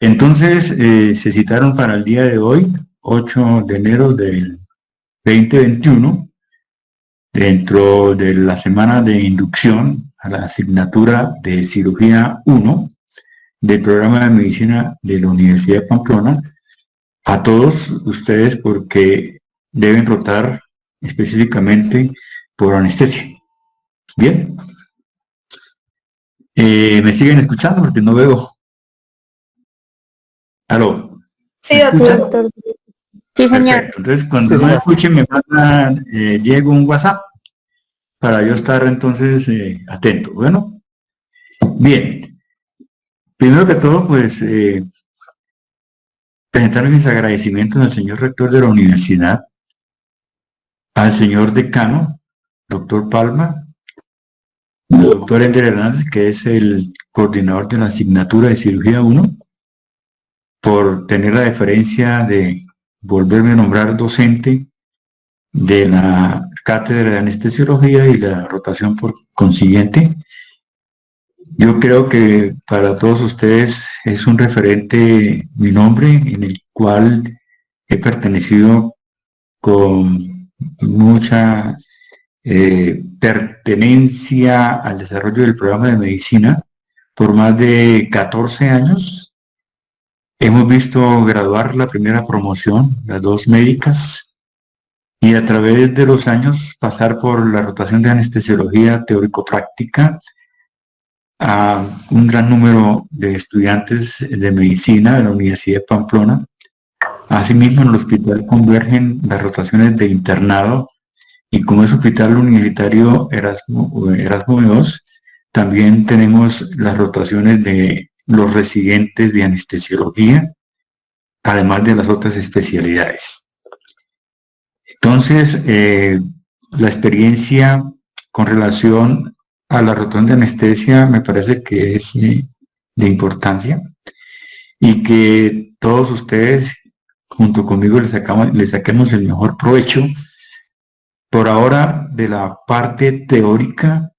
Entonces, se citaron para el día de hoy, 8 de enero del 2021, dentro de la semana de inducción a la asignatura de Cirugía 1 del programa de medicina de la Universidad de Pamplona, a todos ustedes porque deben rotar específicamente por anestesia. Bien. ¿Me siguen escuchando? Porque no veo. ¿Aló? Sí, ¿Me escuchan? doctor. Sí, señor. Perfecto. Entonces, cuando no me escuchen, me manda Diego un WhatsApp para yo estar entonces atento. Bueno, bien. Primero que todo, pues, presentar mis agradecimientos al señor rector de la universidad, al señor decano, doctor Palma, al doctor Ender Hernández, que es el coordinador de la asignatura de Cirugía 1, por tener la deferencia de volverme a nombrar docente de la cátedra de anestesiología y la rotación por consiguiente. Yo creo que para todos ustedes es un referente mi nombre, en el cual he pertenecido con mucha pertenencia al desarrollo del programa de medicina por más de 14 años. Hemos visto graduar la primera promoción, las dos médicas, y a través de los años pasar por la rotación de anestesiología teórico-práctica a un gran número de estudiantes de medicina de la Universidad de Pamplona. Asimismo, en el hospital convergen las rotaciones de internado y como es hospital universitario Erasmo II, también tenemos las rotaciones de los residentes de anestesiología, además de las otras especialidades. Entonces, la experiencia con relación a la rotación de anestesia me parece que es de importancia y que todos ustedes junto conmigo le saquemos el mejor provecho por ahora de la parte teórica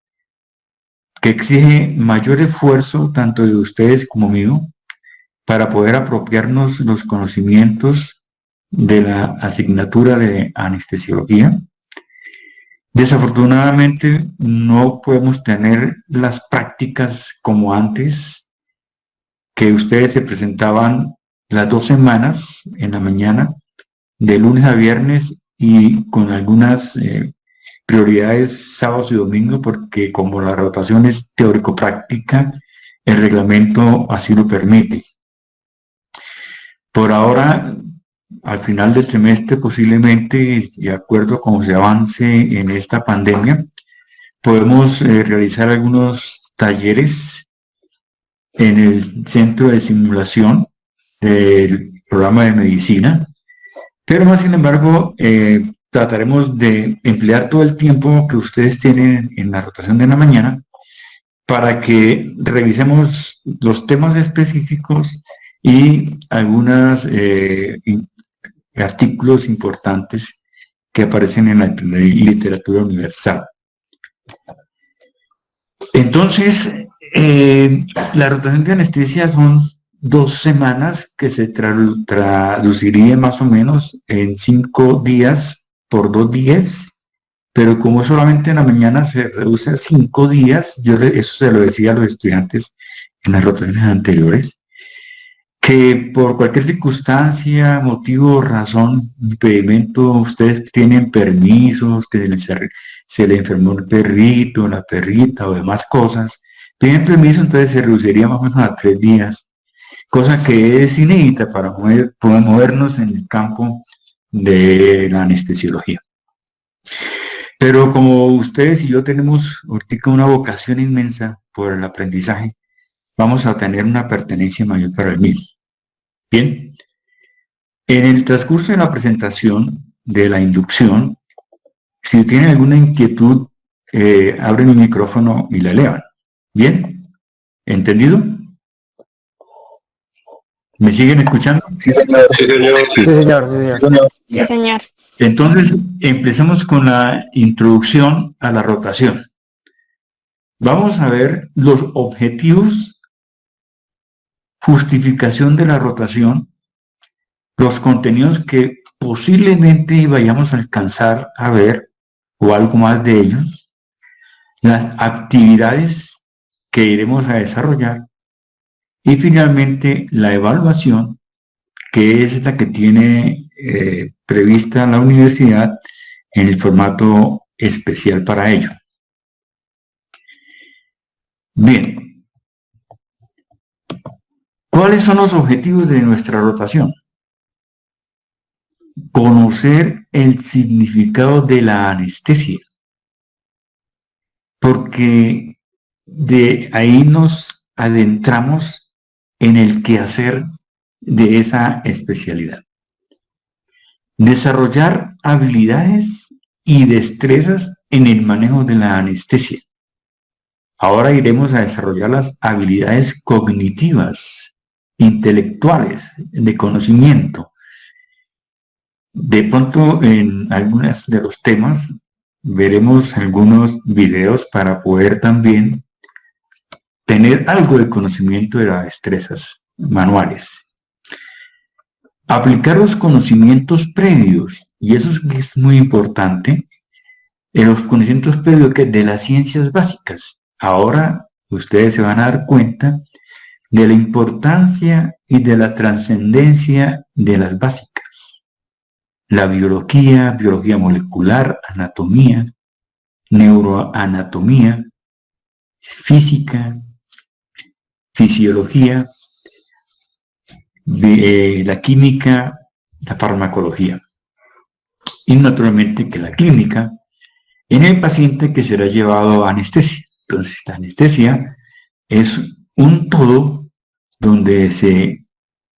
que exige mayor esfuerzo tanto de ustedes como mío para poder apropiarnos los conocimientos de la asignatura de anestesiología. Desafortunadamente no podemos tener las prácticas como antes, que ustedes se presentaban las 2 semanas en la mañana, de lunes a viernes y con algunas prioridades sábados y domingos, porque como la rotación es teórico-práctica, el reglamento así lo permite. Por ahora, al final del semestre, posiblemente, de acuerdo a cómo se avance en esta pandemia, podemos realizar algunos talleres en el centro de simulación del programa de medicina, pero más sin embargo, trataremos de emplear todo el tiempo que ustedes tienen en la rotación de la mañana para que revisemos los temas específicos y algunos artículos importantes que aparecen en la literatura universal. Entonces, la rotación de anestesia son 2 semanas que se traduciría más o menos en 5 días por 2 días, pero como solamente en la mañana se reduce a 5 días, eso se lo decía a los estudiantes en las rotaciones anteriores, que por cualquier circunstancia, motivo, razón, impedimento, ustedes tienen permisos, que se le enfermó el perrito, la perrita o demás cosas, piden permiso, entonces se reduciría más o menos a 3 días, cosa que es inédita para poder movernos en el campo de la anestesiología. Pero como ustedes y yo tenemos ahorita una vocación inmensa por el aprendizaje, vamos a tener una pertenencia mayor para el mismo. Bien, en el transcurso de la presentación de la inducción, si tienen alguna inquietud, abren el micrófono y la elevan. ¿Bien? ¿Entendido? ¿Me siguen escuchando? Sí, señor. Sí, señor. Sí, señor. Sí, señor. Sí, señor. Entonces, empecemos con la introducción a la rotación. Vamos a ver los objetivos justificación de la rotación, los contenidos que posiblemente vayamos a alcanzar a ver o algo más de ellos, las actividades que iremos a desarrollar y finalmente la evaluación, que es la que tiene prevista la universidad en el formato especial para ello. Bien, ¿cuáles son los objetivos de nuestra rotación? Conocer el significado de la anestesia, porque de ahí nos adentramos en el quehacer de esa especialidad. Desarrollar habilidades y destrezas en el manejo de la anestesia. Ahora iremos a desarrollar las habilidades cognitivas, intelectuales, de conocimiento. De pronto, en algunos de los temas, veremos algunos videos para poder también tener algo de conocimiento de las destrezas manuales. Aplicar los conocimientos previos, y eso es muy importante, los conocimientos previos de las ciencias básicas. Ahora ustedes se van a dar cuenta de la importancia y de la trascendencia de las básicas. La biología, biología molecular, anatomía, neuroanatomía, física, fisiología, la química, la farmacología. Y naturalmente que la clínica en el paciente que será llevado a anestesia. Entonces, la anestesia es un todo donde se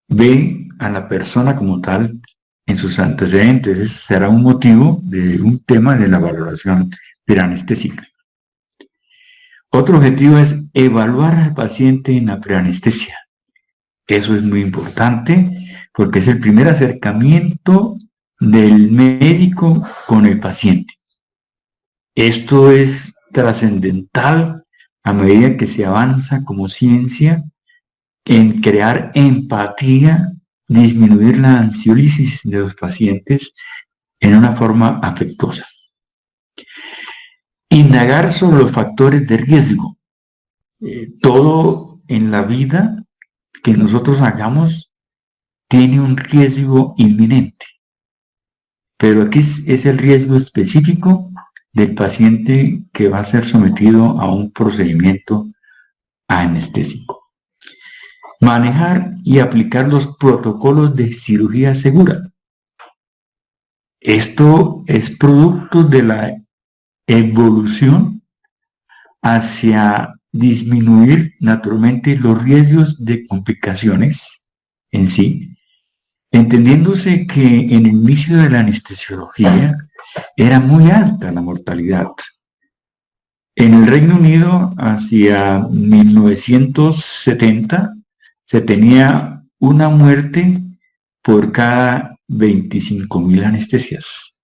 ve a la persona como tal en sus antecedentes. Ese será un motivo de un tema de la valoración preanestésica. Otro objetivo es evaluar al paciente en la preanestesia. Eso es muy importante porque es el primer acercamiento del médico con el paciente. Esto es trascendental a medida que se avanza como ciencia en crear empatía, disminuir la ansiolisis de los pacientes en una forma afectuosa. Indagar sobre los factores de riesgo. Todo en la vida que nosotros hagamos tiene un riesgo inminente, pero aquí es el riesgo específico del paciente que va a ser sometido a un procedimiento anestésico. Manejar y aplicar los protocolos de cirugía segura. Esto es producto de la evolución hacia disminuir naturalmente los riesgos de complicaciones en sí, entendiéndose que en el inicio de la anestesiología era muy alta la mortalidad. En el Reino Unido, hacia 1970, se tenía una muerte por cada 25.000 anestesias.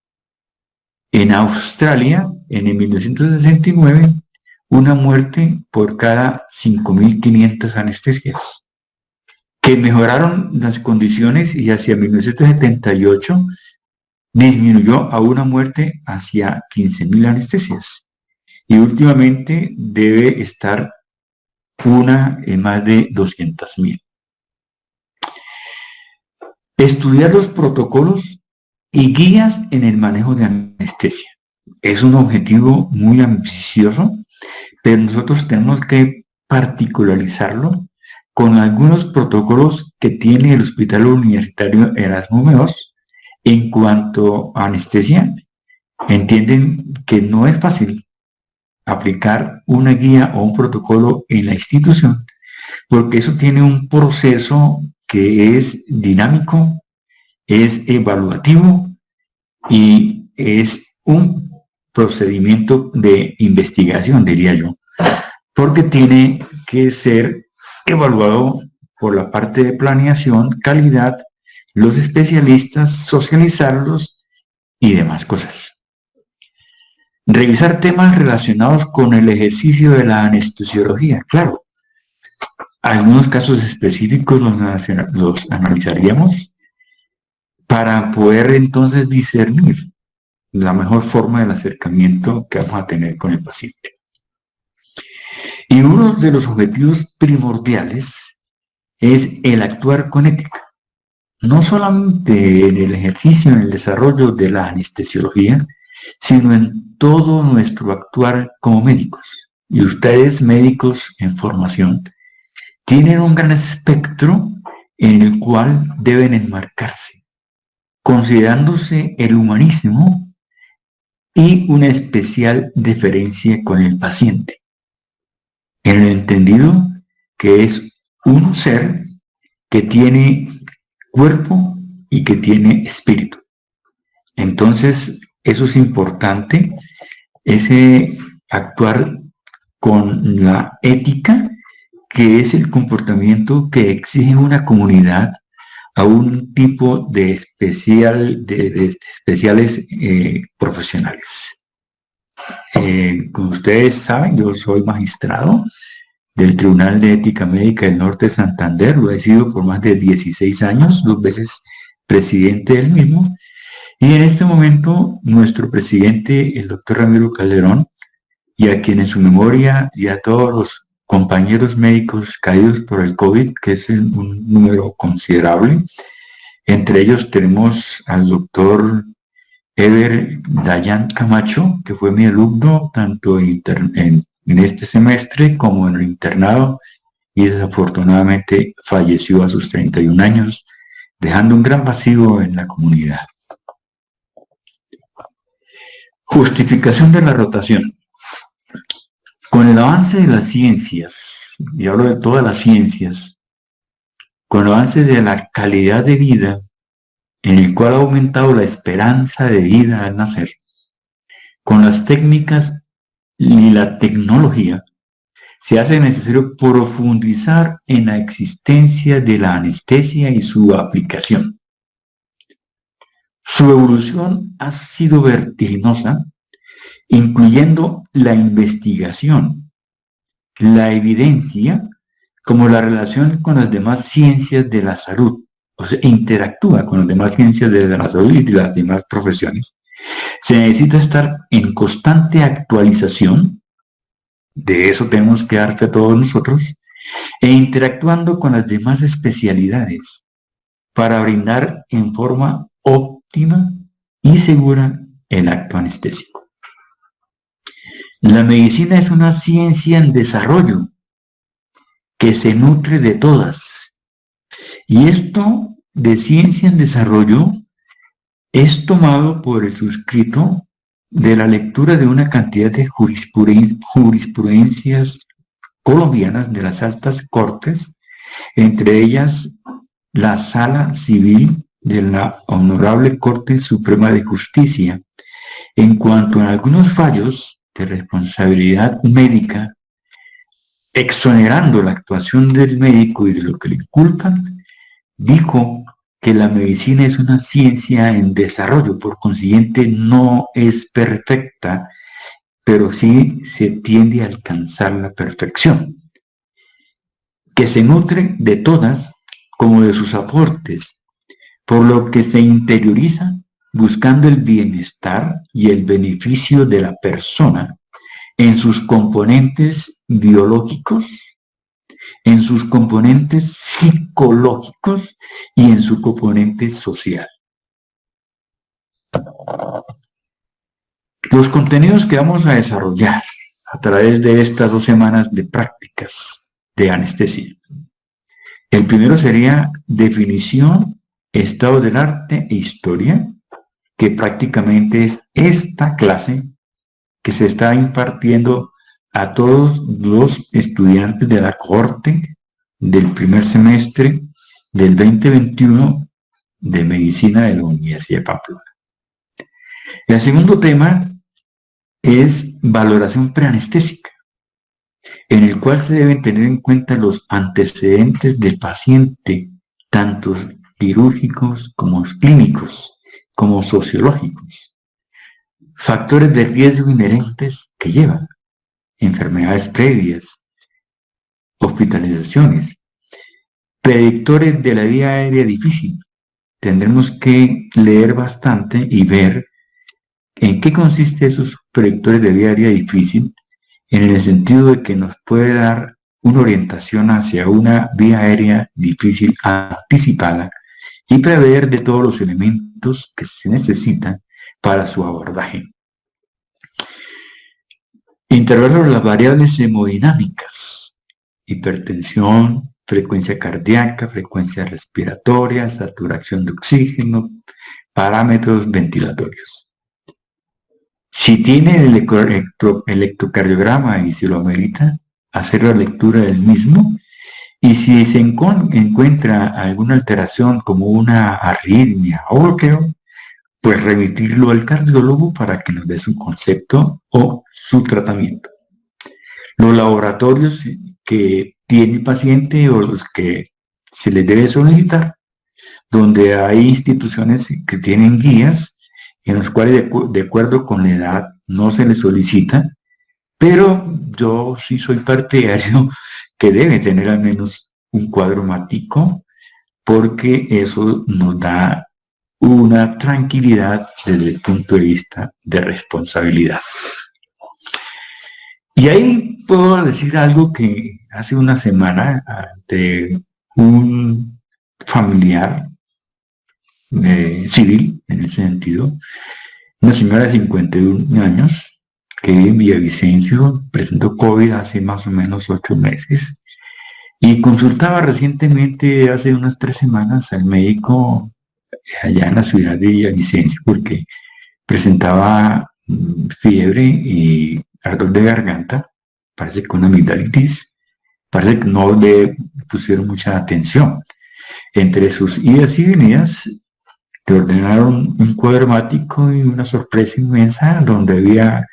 En Australia, en el 1969, una muerte por cada 5.500 anestesias, que mejoraron las condiciones y hacia 1978 disminuyó a una muerte hacia 15.000 anestesias. Y últimamente debe estar una en más de 200.000. Estudiar los protocolos y guías en el manejo de anestesia. Es un objetivo muy ambicioso, pero nosotros tenemos que particularizarlo con algunos protocolos que tiene el Hospital Universitario Erasmo Meos en cuanto a anestesia. Entienden que no es fácil aplicar una guía o un protocolo en la institución, porque eso tiene un proceso que es dinámico, es evaluativo y es un procedimiento de investigación, diría yo, porque tiene que ser evaluado por la parte de planeación, calidad, los especialistas, socializarlos y demás cosas. Revisar temas relacionados con el ejercicio de la anestesiología. Claro, Algunos casos específicos los analizaríamos para poder entonces discernir la mejor forma del acercamiento que vamos a tener con el paciente. Y uno de los objetivos primordiales es el actuar con ética, no solamente en el ejercicio, en el desarrollo de la anestesiología, sino en todo nuestro actuar como médicos. Y ustedes, médicos en formación, tienen un gran espectro en el cual deben enmarcarse, considerándose el humanismo y una especial deferencia con el paciente, en el entendido que es un ser que tiene cuerpo y que tiene espíritu. Entonces, eso es importante, ese actuar con la ética, que es el comportamiento que exige una comunidad a un tipo de especiales profesionales. Como ustedes saben, yo soy magistrado del Tribunal de Ética Médica del Norte de Santander, lo he sido por más de 16 años, 2 veces presidente del mismo, y en este momento nuestro presidente, el doctor Ramiro Calderón, y a quien en su memoria y a todos los compañeros médicos caídos por el COVID, que es un número considerable, entre ellos tenemos al doctor Ever Dayan Camacho, que fue mi alumno tanto en este semestre como en el internado, y desafortunadamente falleció a sus 31 años, dejando un gran vacío en la comunidad. Justificación de la rotación. Con el avance de las ciencias, y hablo de todas las ciencias, con el avance de la calidad de vida, en el cual ha aumentado la esperanza de vida al nacer, con las técnicas y la tecnología, se hace necesario profundizar en la existencia de la anestesia y su aplicación. Su evolución ha sido vertiginosa, incluyendo la investigación, la evidencia, como la relación con las demás ciencias de la salud, o sea, interactúa con las demás ciencias de la salud y de las demás profesiones. Se necesita estar en constante actualización, de eso tenemos que dar fe a todos nosotros, e interactuando con las demás especialidades para brindar en forma óptima y segura el acto anestésico. La medicina es una ciencia en desarrollo que se nutre de todas. Y esto de ciencia en desarrollo es tomado por el suscrito de la lectura de una cantidad de jurisprudencias colombianas de las altas cortes, entre ellas la Sala Civil de la Honorable Corte Suprema de Justicia, en cuanto a algunos fallos de responsabilidad médica, exonerando la actuación del médico y de lo que le inculpan, dijo que la medicina es una ciencia en desarrollo, por consiguiente no es perfecta, pero sí se tiende a alcanzar la perfección, que se nutre de todas como de sus aportes, por lo que se interioriza buscando el bienestar y el beneficio de la persona en sus componentes biológicos, en sus componentes psicológicos y en su componente social. Los contenidos que vamos a desarrollar a través de estas 2 semanas de prácticas de anestesia. El primero sería definición, estado del arte e historia, que prácticamente es esta clase que se está impartiendo a todos los estudiantes de la cohorte del primer semestre del 2021 de Medicina de la Universidad de Pamplona. El segundo tema es valoración preanestésica, en el cual se deben tener en cuenta los antecedentes del paciente, tanto quirúrgicos como clínicos, como sociológicos, factores de riesgo inherentes que llevan, enfermedades previas, hospitalizaciones, predictores de la vía aérea difícil. Tendremos que leer bastante y ver en qué consiste esos predictores de vía aérea difícil, en el sentido de que nos puede dar una orientación hacia una vía aérea difícil anticipada y prever de todos los elementos que se necesitan para su abordaje. Interrogar sobre las variables hemodinámicas: hipertensión, frecuencia cardíaca, frecuencia respiratoria, saturación de oxígeno, parámetros ventilatorios. Si tiene el electrocardiograma y si lo amerita, hacer la lectura del mismo, y si se encuentra alguna alteración como una arritmia o bloqueo, pues remitirlo al cardiólogo para que nos dé su concepto o su tratamiento. Los laboratorios que tiene el paciente o los que se les debe solicitar, donde hay instituciones que tienen guías en los cuales de acuerdo con la edad no se les solicita, pero yo sí soy partidario que debe tener al menos un cuadro mático, porque eso nos da una tranquilidad desde el punto de vista de responsabilidad. Y ahí puedo decir algo que hace una semana, ante un familiar civil, en ese sentido, una señora de 51 años que vive en Villavicencio, presentó COVID hace más o menos 8 meses y consultaba recientemente, hace unas 3 semanas, al médico allá en la ciudad de Villavicencio porque presentaba fiebre y ardor de garganta, parece que una amigdalitis, parece que no le pusieron mucha atención. Entre sus idas y venidas, le ordenaron un cuadro mático y una sorpresa inmensa donde había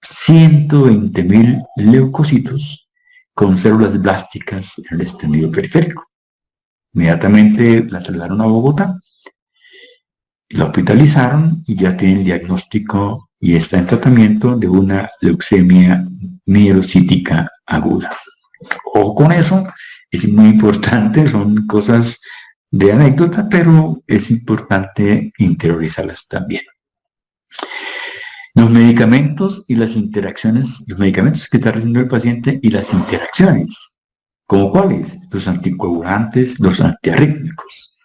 120.000 leucocitos con células blásticas en el extendido periférico. Inmediatamente la trasladaron a Bogotá, la hospitalizaron y ya tiene el diagnóstico y está en tratamiento de una leucemia mielocítica aguda. Ojo con eso, es muy importante, son cosas de anécdota, pero es importante interiorizarlas también. Los medicamentos y las interacciones, los medicamentos que está recibiendo el paciente y las interacciones, ¿como cuáles? Los anticoagulantes, los antiarrítmicos.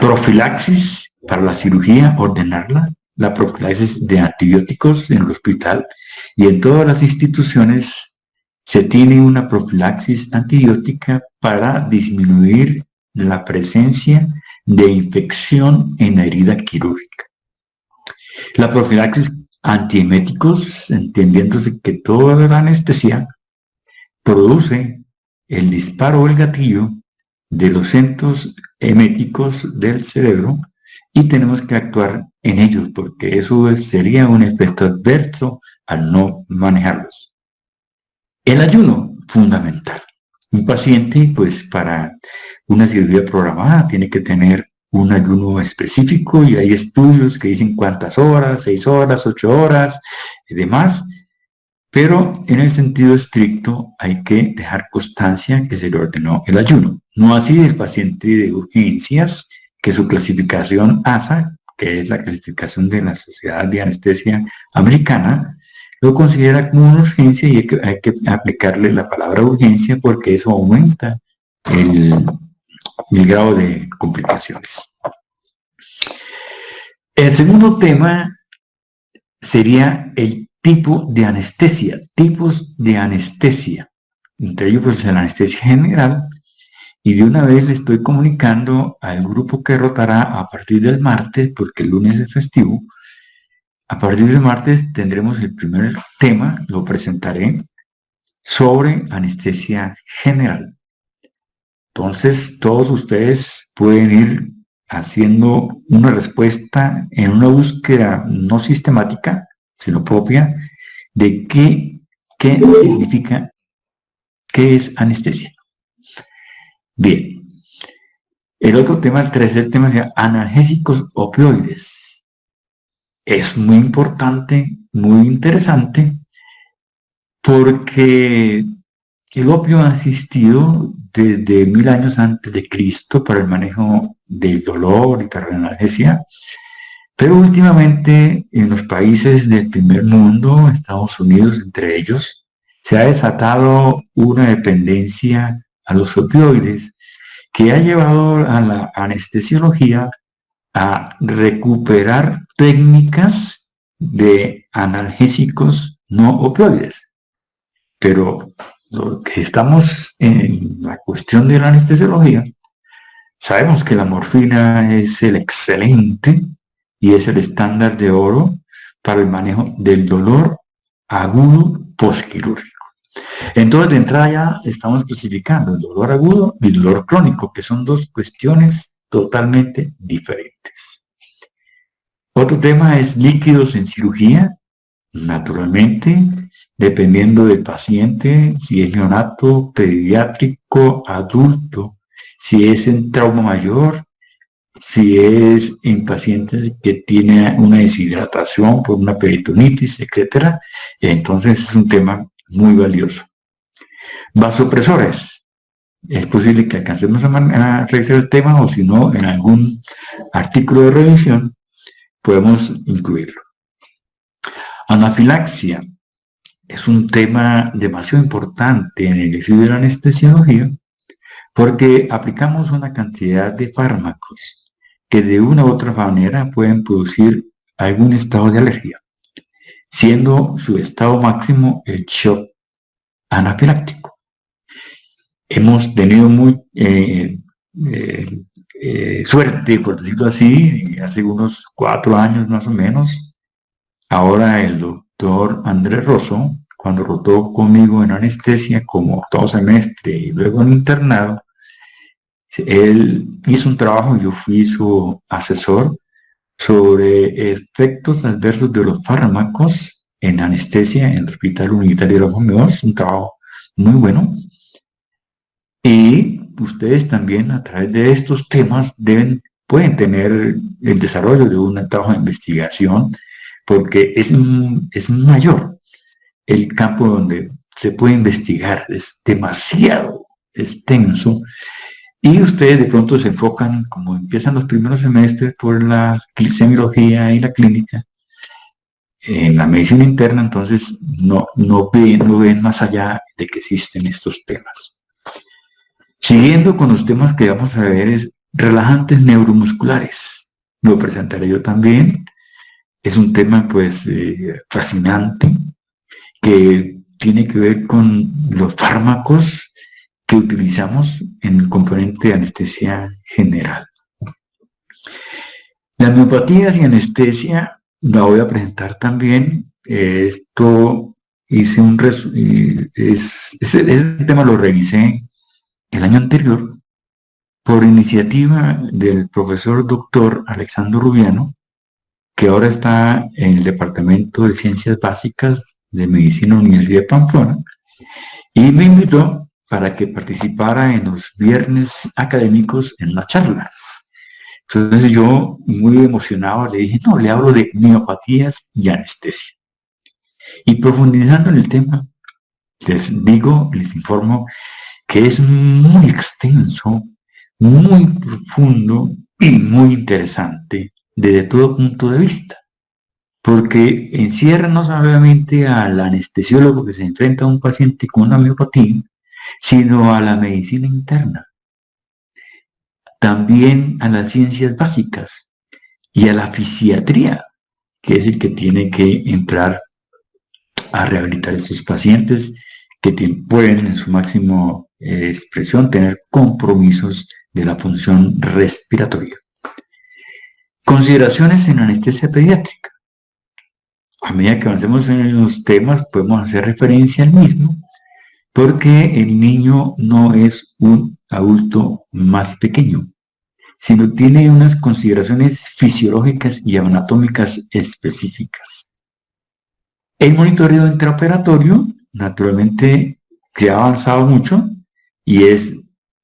Profilaxis para la cirugía, ordenarla, la profilaxis de antibióticos en el hospital y en todas las instituciones se tiene una profilaxis antibiótica para disminuir la presencia de infección en la herida quirúrgica. La profilaxis antieméticos, entendiéndose que toda la anestesia produce el disparo o el gatillo de los centros eméticos del cerebro y tenemos que actuar en ellos porque eso sería un efecto adverso al no manejarlos. El ayuno, fundamental. Un paciente, pues para una cirugía programada tiene que tener un ayuno específico y hay estudios que dicen cuántas horas, 6 horas, 8 horas y demás, pero en el sentido estricto hay que dejar constancia que se le ordenó el ayuno. No así el paciente de urgencias, que su clasificación ASA, que es la clasificación de la Sociedad de Anestesia Americana, lo considera como una urgencia y hay que aplicarle la palabra urgencia porque eso aumenta el grado de complicaciones. El segundo tema sería el tipo de anestesia, tipos de anestesia. Entre ellos pues la anestesia general, y de una vez le estoy comunicando al grupo que rotará a partir del martes, porque el lunes es festivo. A partir del martes tendremos el primer tema, lo presentaré, sobre anestesia general. Entonces, todos ustedes pueden ir haciendo una respuesta en una búsqueda no sistemática, sino propia, de qué significa, qué es anestesia. Bien. El otro tema, el tercer tema, sería analgésicos opioides. Es muy importante, muy interesante, porque El opio ha existido desde 1000 años antes de Cristo para el manejo del dolor y para la analgesia, pero últimamente en los países del primer mundo, Estados Unidos entre ellos, se ha desatado una dependencia a los opioides que ha llevado a la anestesiología a recuperar técnicas de analgésicos no opioides. Pero lo que estamos en la cuestión de la anestesiología, sabemos que la morfina es el excelente y es el estándar de oro para el manejo del dolor agudo postquirúrgico. Entonces, de entrada ya estamos clasificando el dolor agudo y el dolor crónico, que son dos cuestiones totalmente diferentes. Otro tema es líquidos en cirugía. Naturalmente, dependiendo del paciente, si es neonato, pediátrico, adulto, si es en trauma mayor, si es en pacientes que tienen una deshidratación por una peritonitis, etc. Entonces es un tema muy valioso. Vasopresores. Es posible que alcancemos a revisar el tema o si no, en algún artículo de revisión podemos incluirlo. Anafilaxia es un tema demasiado importante en el estudio de la anestesiología porque aplicamos una cantidad de fármacos que de una u otra manera pueden producir algún estado de alergia, siendo su estado máximo el shock anafiláctico. Hemos tenido suerte, por decirlo así, hace unos 4 años más o menos. Ahora el doctor Andrés Rosso, cuando rotó conmigo en anestesia como todo semestre y luego en internado, él hizo un trabajo y yo fui su asesor sobre efectos adversos de los fármacos en anestesia en el Hospital Unitario de los Homeos, un trabajo muy bueno. Y ustedes también a través de estos temas pueden tener el desarrollo de un trabajo de investigación porque es mayor el campo donde se puede investigar, es demasiado extenso y ustedes de pronto se enfocan, como empiezan los primeros semestres, por la semiología y la clínica, en la medicina interna, entonces no ven más allá de que existen estos temas. Siguiendo con los temas que vamos a ver es relajantes neuromusculares. Lo presentaré yo también. Es un tema pues fascinante que tiene que ver con los fármacos que utilizamos en el componente de anestesia general. Las miopatías y anestesia la voy a presentar también. Esto hice ese tema lo revisé el año anterior por iniciativa del profesor doctor Alexandro Rubiano, que ahora está en el Departamento de Ciencias Básicas de Medicina de la Universidad de Pamplona, y me invitó para que participara en los viernes académicos en una charla. Entonces yo, muy emocionado, le dije, no, le hablo de miopatías y anestesia. Y profundizando en el tema, les informo que es muy extenso, muy profundo y muy interesante desde todo punto de vista, porque encierra no solamente al anestesiólogo que se enfrenta a un paciente con una miopatía, sino a la medicina interna, también a las ciencias básicas y a la fisiatría, que es el que tiene que entrar a rehabilitar a esos pacientes que pueden en su máxima expresión tener compromisos de la función respiratoria. Consideraciones en anestesia pediátrica. A medida que avancemos en los temas podemos hacer referencia al mismo, porque el niño no es un adulto más pequeño, sino tiene unas consideraciones fisiológicas y anatómicas específicas. El monitoreo intraoperatorio, naturalmente, se ha avanzado mucho y es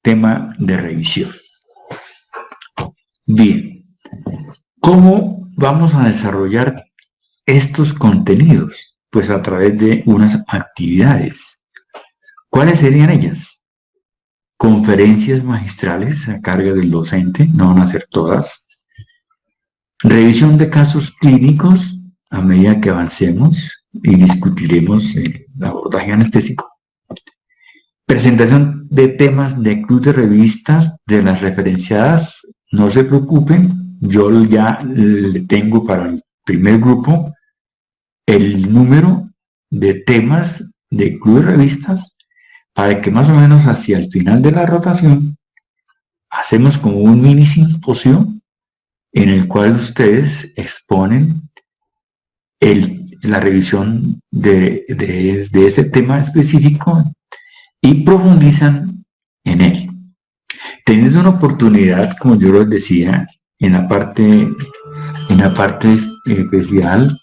tema de revisión. Bien, ¿cómo vamos a desarrollar estos contenidos? Pues a través de unas actividades. ¿Cuáles serían ellas? Conferencias magistrales a cargo del docente, no van a ser todas. Revisión de casos clínicos a medida que avancemos y discutiremos el abordaje anestésico. Presentación de temas de club de revistas de las referenciadas. No se preocupen, yo ya le tengo para el primer grupo el número de temas de club de revistas para que más o menos hacia el final de la rotación hacemos como un mini simposio en el cual ustedes exponen la revisión de ese tema específico y profundizan en él. Tenéis una oportunidad, como yo les decía, en la parte especial,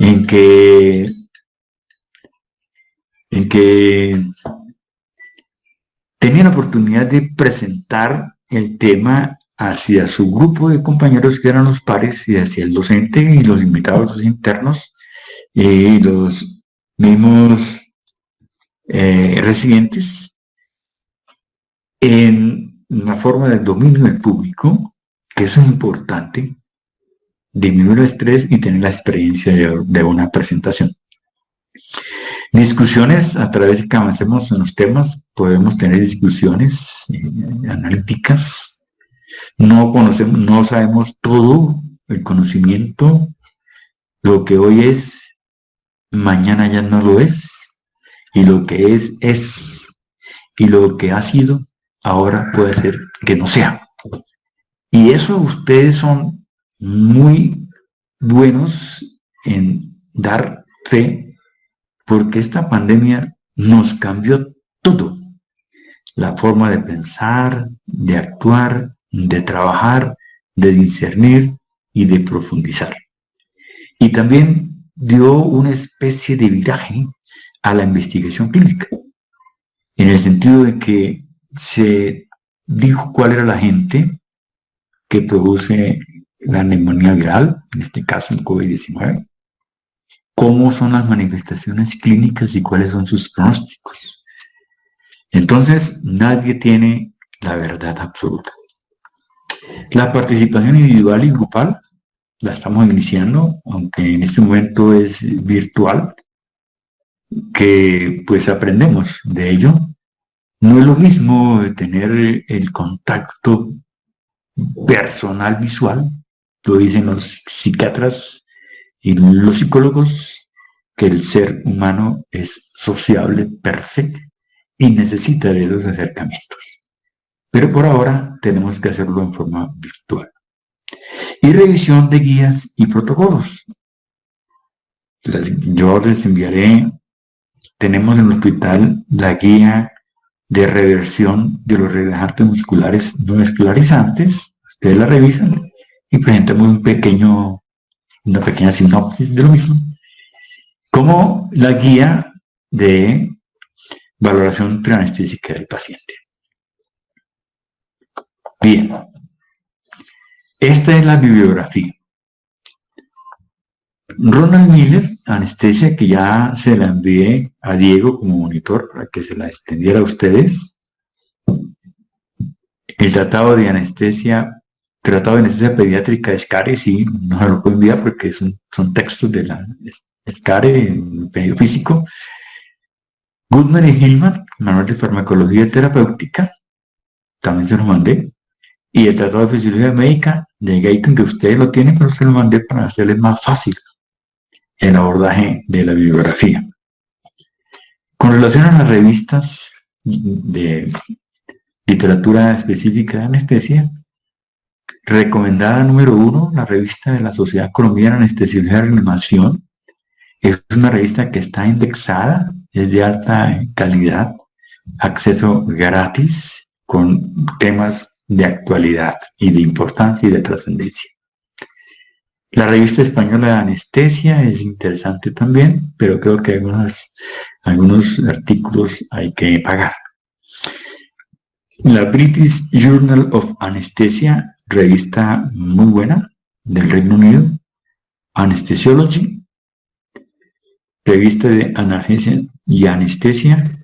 en que tenían la oportunidad de presentar el tema hacia su grupo de compañeros que eran los pares y hacia el docente y los invitados internos y los mismos residentes en una forma de dominio del público, que eso es importante, disminuir el estrés y tener la experiencia de una presentación. Discusiones, a través de que avancemos en los temas, podemos tener discusiones analíticas. No conocemos, no sabemos todo el conocimiento. Lo que hoy es, mañana ya no lo es. Y lo que es. Y lo que ha sido, ahora puede ser que no sea. Y eso ustedes son muy buenos en dar fe, porque esta pandemia nos cambió todo. La forma de pensar, de actuar, de trabajar, de discernir y de profundizar. Y también dio una especie de viraje a la investigación clínica, en el sentido de que se dijo cuál era la agente que produce la neumonía viral, en este caso el COVID-19, cómo son las manifestaciones clínicas y cuáles son sus pronósticos. Entonces, nadie tiene la verdad absoluta. La participación individual y grupal la estamos iniciando, aunque en este momento es virtual, que pues aprendemos de ello. No es lo mismo tener el contacto personal visual, lo dicen los psiquiatras y los psicólogos, que el ser humano es sociable per se y necesita de esos acercamientos. Pero por ahora tenemos que hacerlo en forma virtual. Y revisión de guías y protocolos. Yo les enviaré, tenemos en el hospital la guía de reversión de los relajantes musculares no escolarizantes. Ustedes la revisan y presentamos una pequeña sinopsis de lo mismo, como la guía de valoración preanestésica del paciente. Bien, esta es la bibliografía. Ronald Miller, anestesia, que ya se la envié a Diego como monitor para que se la extendiera a ustedes. El tratado de anestesia pediátrica de SCARE, sí, no se lo puedo enviar porque son textos de la SCARE en medio físico. Goodman y Hillman, manual de farmacología terapéutica, también se lo mandé. Y el tratado de fisiología médica de Gayton, que ustedes lo tienen, pero se lo mandé para hacerles más fácil el abordaje de la bibliografía. Con relación a las revistas de literatura específica de anestesia, recomendada número 1, la revista de la Sociedad Colombiana de Anestesiología y Reanimación. Es una revista que está indexada, es de alta calidad, acceso gratis, con temas de actualidad y de importancia y de trascendencia. La revista española de anestesia es interesante también, pero creo que algunos artículos hay que pagar. La British Journal of Anesthesia, revista muy buena del Reino Unido. Anesthesiology, revista de analgesia y anestesia.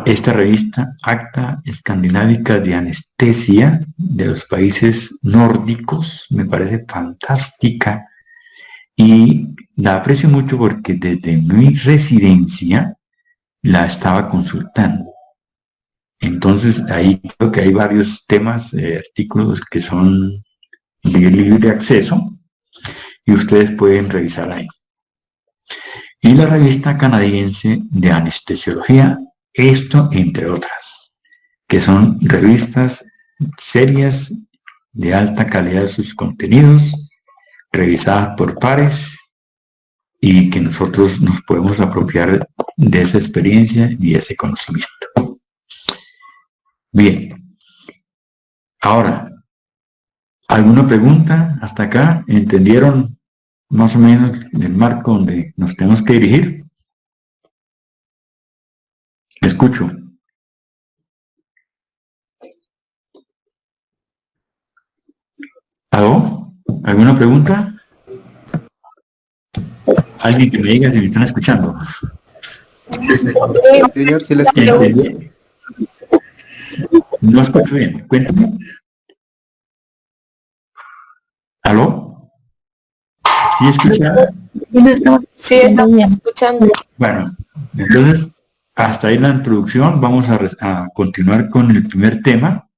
Esta revista, Acta Escandinavica de Anestesia de los países nórdicos, me parece fantástica y la aprecio mucho porque desde mi residencia la estaba consultando. Entonces ahí creo que hay varios temas, artículos que son de libre acceso y ustedes pueden revisar ahí. Y la revista canadiense de anestesiología, esto entre otras, que son revistas serias de alta calidad de sus contenidos, revisadas por pares y que nosotros nos podemos apropiar de esa experiencia y ese conocimiento. Bien, ahora, ¿alguna pregunta hasta acá? ¿Entendieron más o menos el marco donde nos tenemos que dirigir? Escucho. ¿Aló? ¿Alguna pregunta? Alguien que me diga si me están escuchando. Sí, señor, sí le escucho. No escucho bien. Cuéntame. ¿Aló? ¿Sí escucha? Sí, estamos escuchando. Bueno, entonces, hasta ahí la introducción. Vamos a continuar con el primer tema,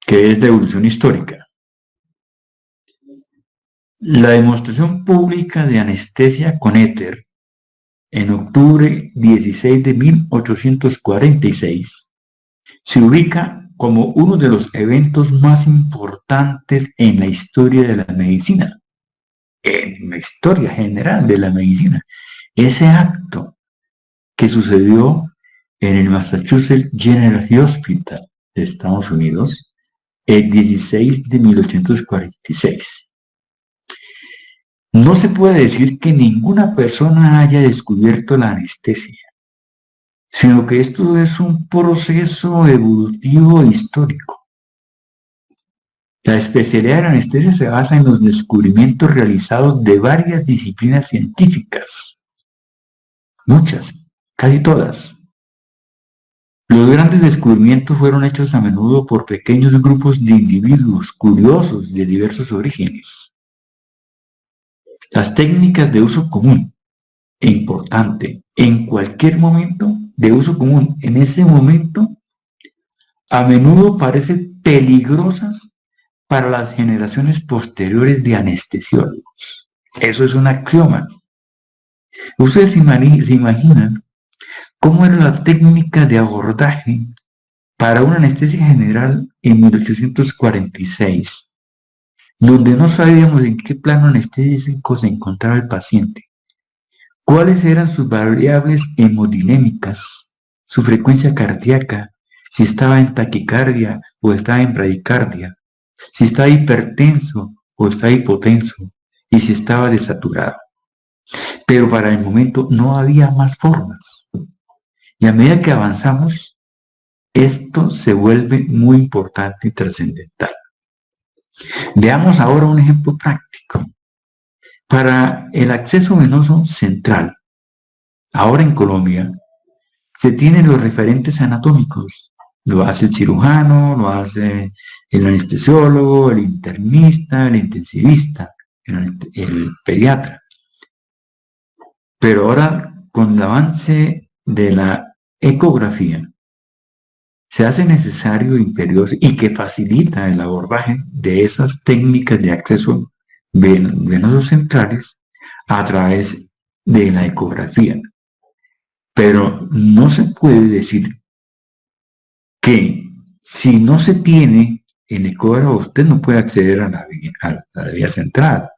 que es de evolución histórica. La demostración pública de anestesia con éter en octubre 16 de 1846 se ubica como uno de los eventos más importantes en la historia de la medicina, en la historia general de la medicina. Ese acto que sucedió en el Massachusetts General Hospital de Estados Unidos el 16 de 1846. No se puede decir que ninguna persona haya descubierto la anestesia, sino que esto es un proceso evolutivo histórico. La especialidad de la anestesia se basa en los descubrimientos realizados de varias disciplinas científicas, muchas, casi todas. Los grandes descubrimientos fueron hechos a menudo por pequeños grupos de individuos curiosos de diversos orígenes. Las técnicas de uso común e importante en cualquier momento de uso común, en ese momento, a menudo parecen peligrosas para las generaciones posteriores de anestesiólogos. Eso es un axioma. Ustedes se imaginan cómo era la técnica de abordaje para una anestesia general en 1846, donde no sabíamos en qué plano anestésico se encontraba el paciente, cuáles eran sus variables hemodinémicas, su frecuencia cardíaca, si estaba en taquicardia o estaba en bradicardia, si estaba hipertenso o estaba hipotenso y si estaba desaturado. Pero para el momento no había más formas. Y a medida que avanzamos, esto se vuelve muy importante y trascendental. Veamos ahora un ejemplo práctico. Para el acceso venoso central, ahora en Colombia, se tienen los referentes anatómicos. Lo hace el cirujano, lo hace el anestesiólogo, el internista, el intensivista, el pediatra. Pero ahora, con el avance de la ecografía, se hace necesario, imperioso y que facilita el abordaje de esas técnicas de acceso venosos centrales a través de la ecografía. Pero no se puede decir que si no se tiene el ecógrafo, usted no puede acceder a la vía central,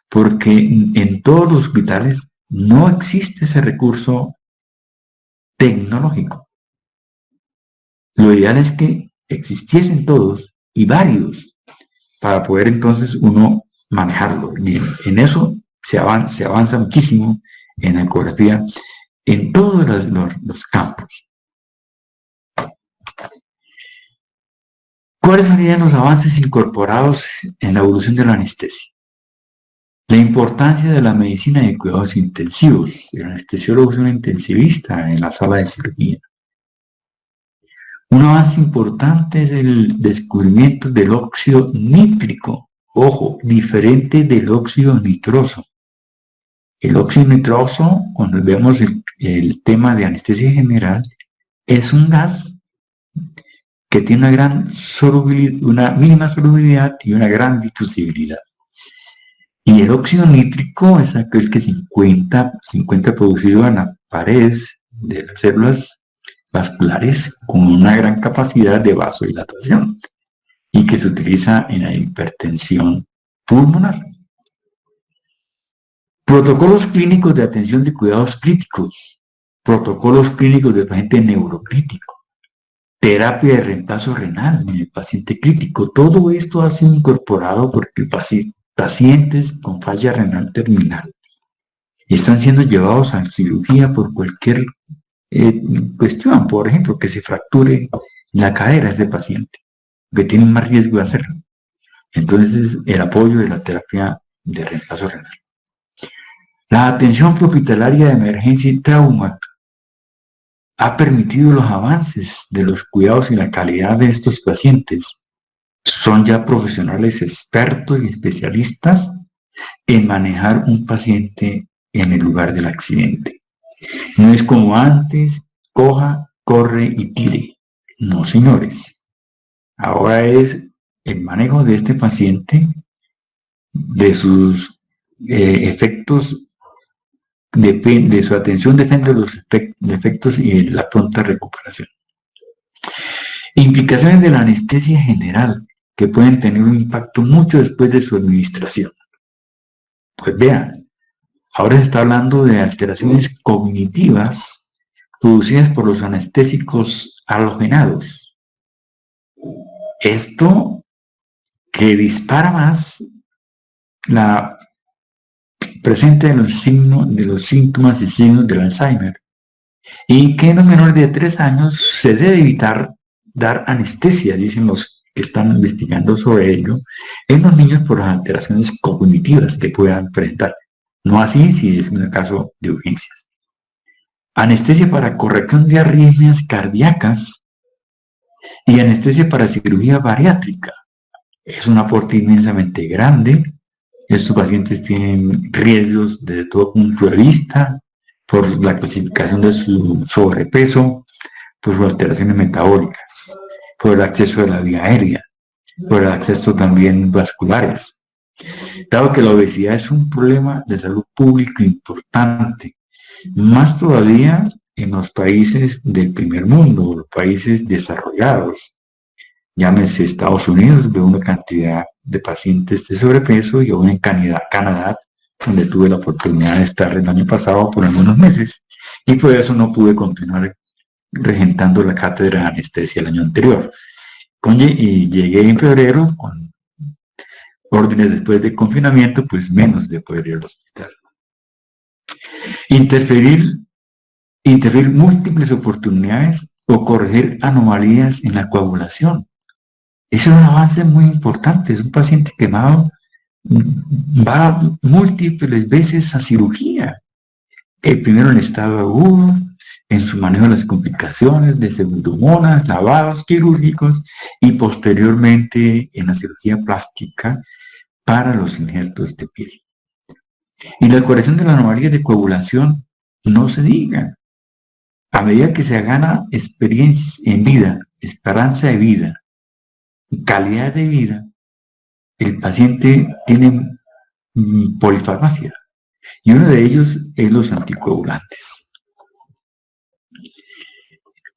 porque en todos los hospitales no existe ese recurso tecnológico. Lo ideal es que existiesen todos y varios para poder entonces uno manejarlo. Y en eso se avanza muchísimo en la ecografía en todos los campos. ¿Cuáles serían los avances incorporados en la evolución de la anestesia? La importancia de la medicina de cuidados intensivos. El anestesiólogo es un intensivista en la sala de cirugía. Un avance importante es el descubrimiento del óxido nítrico. Ojo, diferente del óxido nitroso. El óxido nitroso, cuando vemos el tema de anestesia general, es un gas que tiene una gran solubilidad, una mínima solubilidad y una gran difusibilidad. Y el óxido nítrico es aquel que se encuentra producido en las paredes de las células vasculares con una gran capacidad de vasodilatación y que se utiliza en la hipertensión pulmonar. Protocolos clínicos de atención de cuidados críticos, protocolos clínicos del paciente neurocrítico, terapia de reemplazo renal en el paciente crítico. Todo esto ha sido incorporado porque pacientes con falla renal terminal están siendo llevados a cirugía por cualquier cuestión, por ejemplo, que se fracture la cadera de ese paciente, que tiene más riesgo de hacerlo. Entonces, el apoyo de la terapia de reemplazo renal. La atención prehospitalaria de emergencia y trauma ha permitido los avances de los cuidados y la calidad de estos pacientes. Son ya profesionales expertos y especialistas en manejar un paciente en el lugar del accidente. No es como antes, coja, corre y tire. No, señores. Ahora es el manejo de este paciente, de sus efectos, de su atención depende de los efectos y de la pronta recuperación. Implicaciones de la anestesia general que pueden tener un impacto mucho después de su administración. Pues vean, ahora se está hablando de alteraciones cognitivas producidas por los anestésicos halogenados. Esto que dispara más la presencia de los síntomas y signos del Alzheimer, y que en los menores de 3 años se debe evitar dar anestesia, dicen los que están investigando sobre ello, en los niños por las alteraciones cognitivas que puedan presentar. No así si es un caso de urgencias. Anestesia para corrección de arritmias cardíacas y anestesia para cirugía bariátrica. Es un aporte inmensamente grande. Estos pacientes tienen riesgos desde todo punto de vista, por la clasificación de su sobrepeso, por sus alteraciones metabólicas, por el acceso a la vía aérea, por el acceso también vasculares. Dado que la obesidad es un problema de salud pública importante, más todavía en los países del primer mundo, los países desarrollados, llámese Estados Unidos, veo una cantidad de pacientes de sobrepeso, y aún en Canadá, donde tuve la oportunidad de estar el año pasado por algunos meses, y por eso no pude continuar regentando la cátedra de anestesia el año anterior. Y llegué en febrero con órdenes después del confinamiento, pues menos de poder ir al hospital. Interferir múltiples oportunidades o corregir anomalías en la coagulación. Eso es un avance muy importante. Es un paciente quemado, va múltiples veces a cirugía. Primero en estado agudo, en su manejo de las complicaciones de pseudomonas, lavados quirúrgicos y posteriormente en la cirugía plástica para los injertos de piel. Y la corrección de la anomalía de coagulación, no se diga. A medida que se gana experiencia en vida, esperanza de vida, calidad de vida, el paciente tiene polifarmacia, y uno de ellos es los anticoagulantes.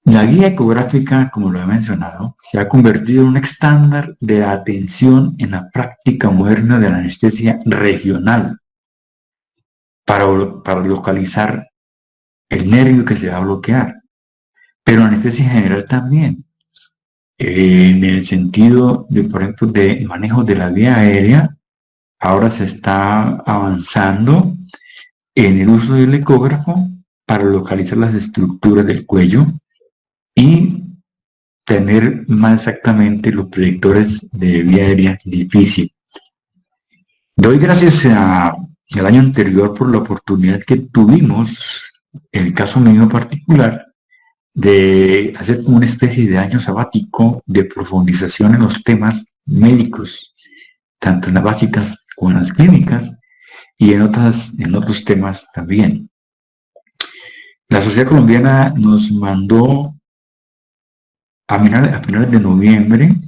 La guía ecográfica, como lo he mencionado, se ha convertido en un estándar de atención en la práctica moderna de la anestesia regional para localizar el nervio que se va a bloquear, pero anestesia general también, en el sentido de, por ejemplo, de manejo de la vía aérea. Ahora se está avanzando en el uso del ecógrafo para localizar las estructuras del cuello y tener más exactamente los proyectores de vía aérea difícil. Doy gracias al año anterior por la oportunidad que tuvimos, en el caso mío particular, de hacer como una especie de año sabático de profundización en los temas médicos, tanto en las básicas como en las clínicas y en otros temas también. La Sociedad Colombiana nos mandó a finales de noviembre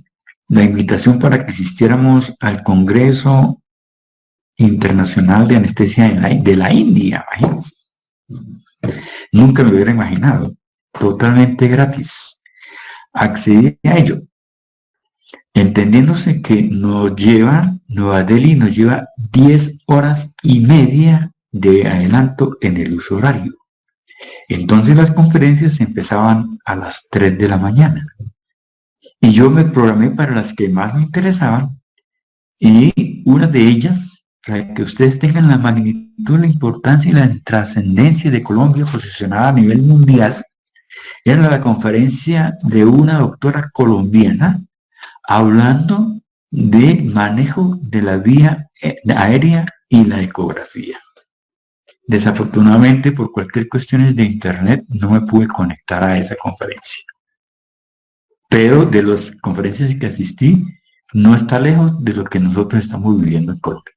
la invitación para que asistiéramos al Congreso Internacional de Anestesia de la India, imagínense. Nunca me lo hubiera imaginado. Totalmente gratis. Accedí a ello, entendiéndose que Nueva Delhi nos lleva 10 horas y media de adelanto en el uso horario. Entonces las conferencias empezaban a las 3 de la mañana. Y yo me programé para las que más me interesaban, y una de ellas, para que ustedes tengan la magnitud, la importancia y la trascendencia de Colombia posicionada a nivel mundial, era la conferencia de una doctora colombiana hablando de manejo de la vía aérea y la ecografía. Desafortunadamente, por cualquier cuestiones de internet, no me pude conectar a esa conferencia. Pero de las conferencias que asistí, no está lejos de lo que nosotros estamos viviendo en Colombia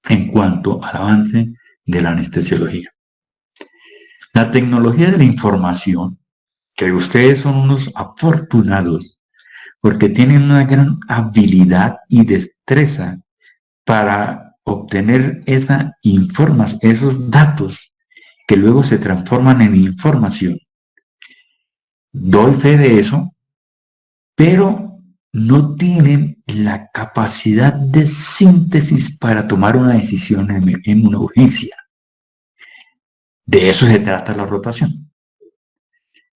en cuanto al avance de la anestesiología. La tecnología de la información, que ustedes son unos afortunados porque tienen una gran habilidad y destreza para obtener esa información, esos datos que luego se transforman en información. Doy fe de eso, pero no tienen la capacidad de síntesis para tomar una decisión en una urgencia. De eso se trata la rotación.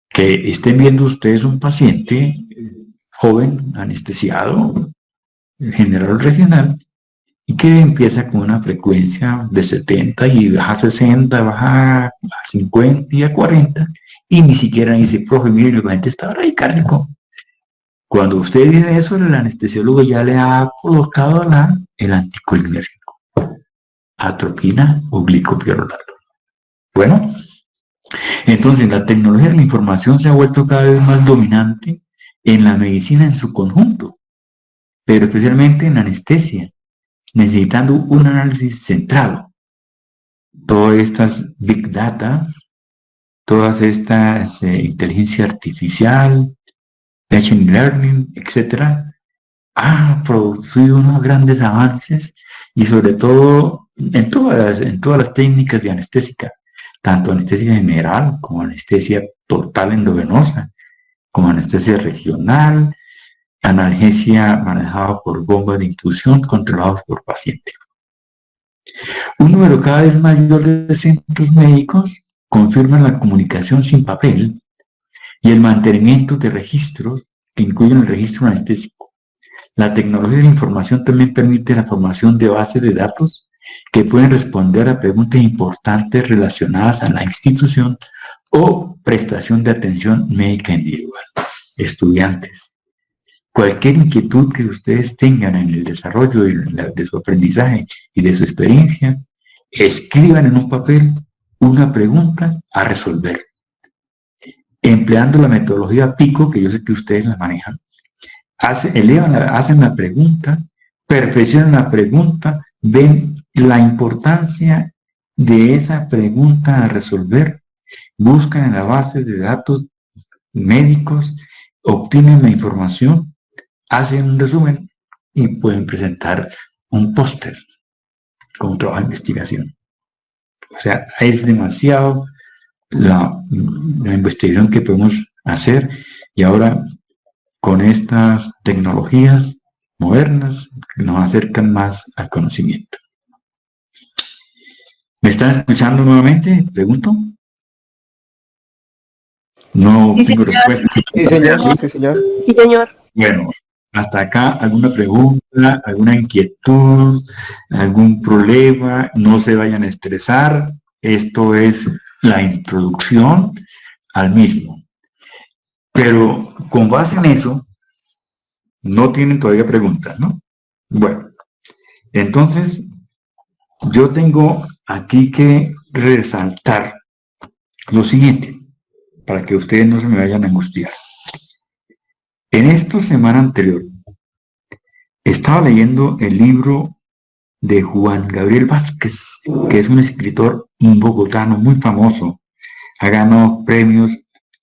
Que estén viendo ustedes un paciente joven, anestesiado, general regional, y que empieza con una frecuencia de 70 y baja a 60, baja a 50 y a 40, y ni siquiera dice, profe, mire, el paciente está bradicárdico. Cuando usted dice eso, el anestesiólogo ya le ha colocado el anticolinérgico, atropina o glicopironato. Bueno, entonces la tecnología de la información se ha vuelto cada vez más dominante en la medicina en su conjunto, pero especialmente en la anestesia, necesitando un análisis centrado. Todas estas big data, todas estas inteligencia artificial, machine learning, etcétera, ha producido unos grandes avances, y sobre todo en todas las técnicas de anestésica, tanto anestesia general como anestesia total endovenosa, como anestesia regional, analgesia manejada por bombas de infusión controlados por paciente. Un número cada vez mayor de centros médicos confirman la comunicación sin papel y el mantenimiento de registros que incluyen el registro anestésico. La tecnología de la información también permite la formación de bases de datos que pueden responder a preguntas importantes relacionadas a la institución o prestación de atención médica individual. Estudiantes, cualquier inquietud que ustedes tengan en el desarrollo de su aprendizaje y de su experiencia, escriban en un papel una pregunta a resolver. Empleando la metodología PICO, que yo sé que ustedes la manejan, hacen la pregunta, perfeccionan la pregunta, ven la importancia de esa pregunta a resolver, buscan en la base de datos médicos, obtienen la información, hacen un resumen y pueden presentar un póster con un trabajo de investigación. O sea, es demasiado la investigación que podemos hacer, y ahora con estas tecnologías modernas que nos acercan más al conocimiento. ¿Me están escuchando nuevamente? Pregunto. No Sí, tengo señor. respuesta. Sí, señor. Sí, señor. Sí, señor. Bueno, hasta acá, ¿alguna pregunta, alguna inquietud, algún problema? No se vayan a estresar. Esto es la introducción al mismo. Pero con base en eso, no tienen todavía preguntas, ¿no? Bueno, Entonces, yo tengo aquí que resaltar lo siguiente, para que ustedes no se me vayan a angustiar. En esta semana anterior, estaba leyendo el libro de Juan Gabriel Vázquez, que es un escritor bogotano muy famoso, ha ganado premios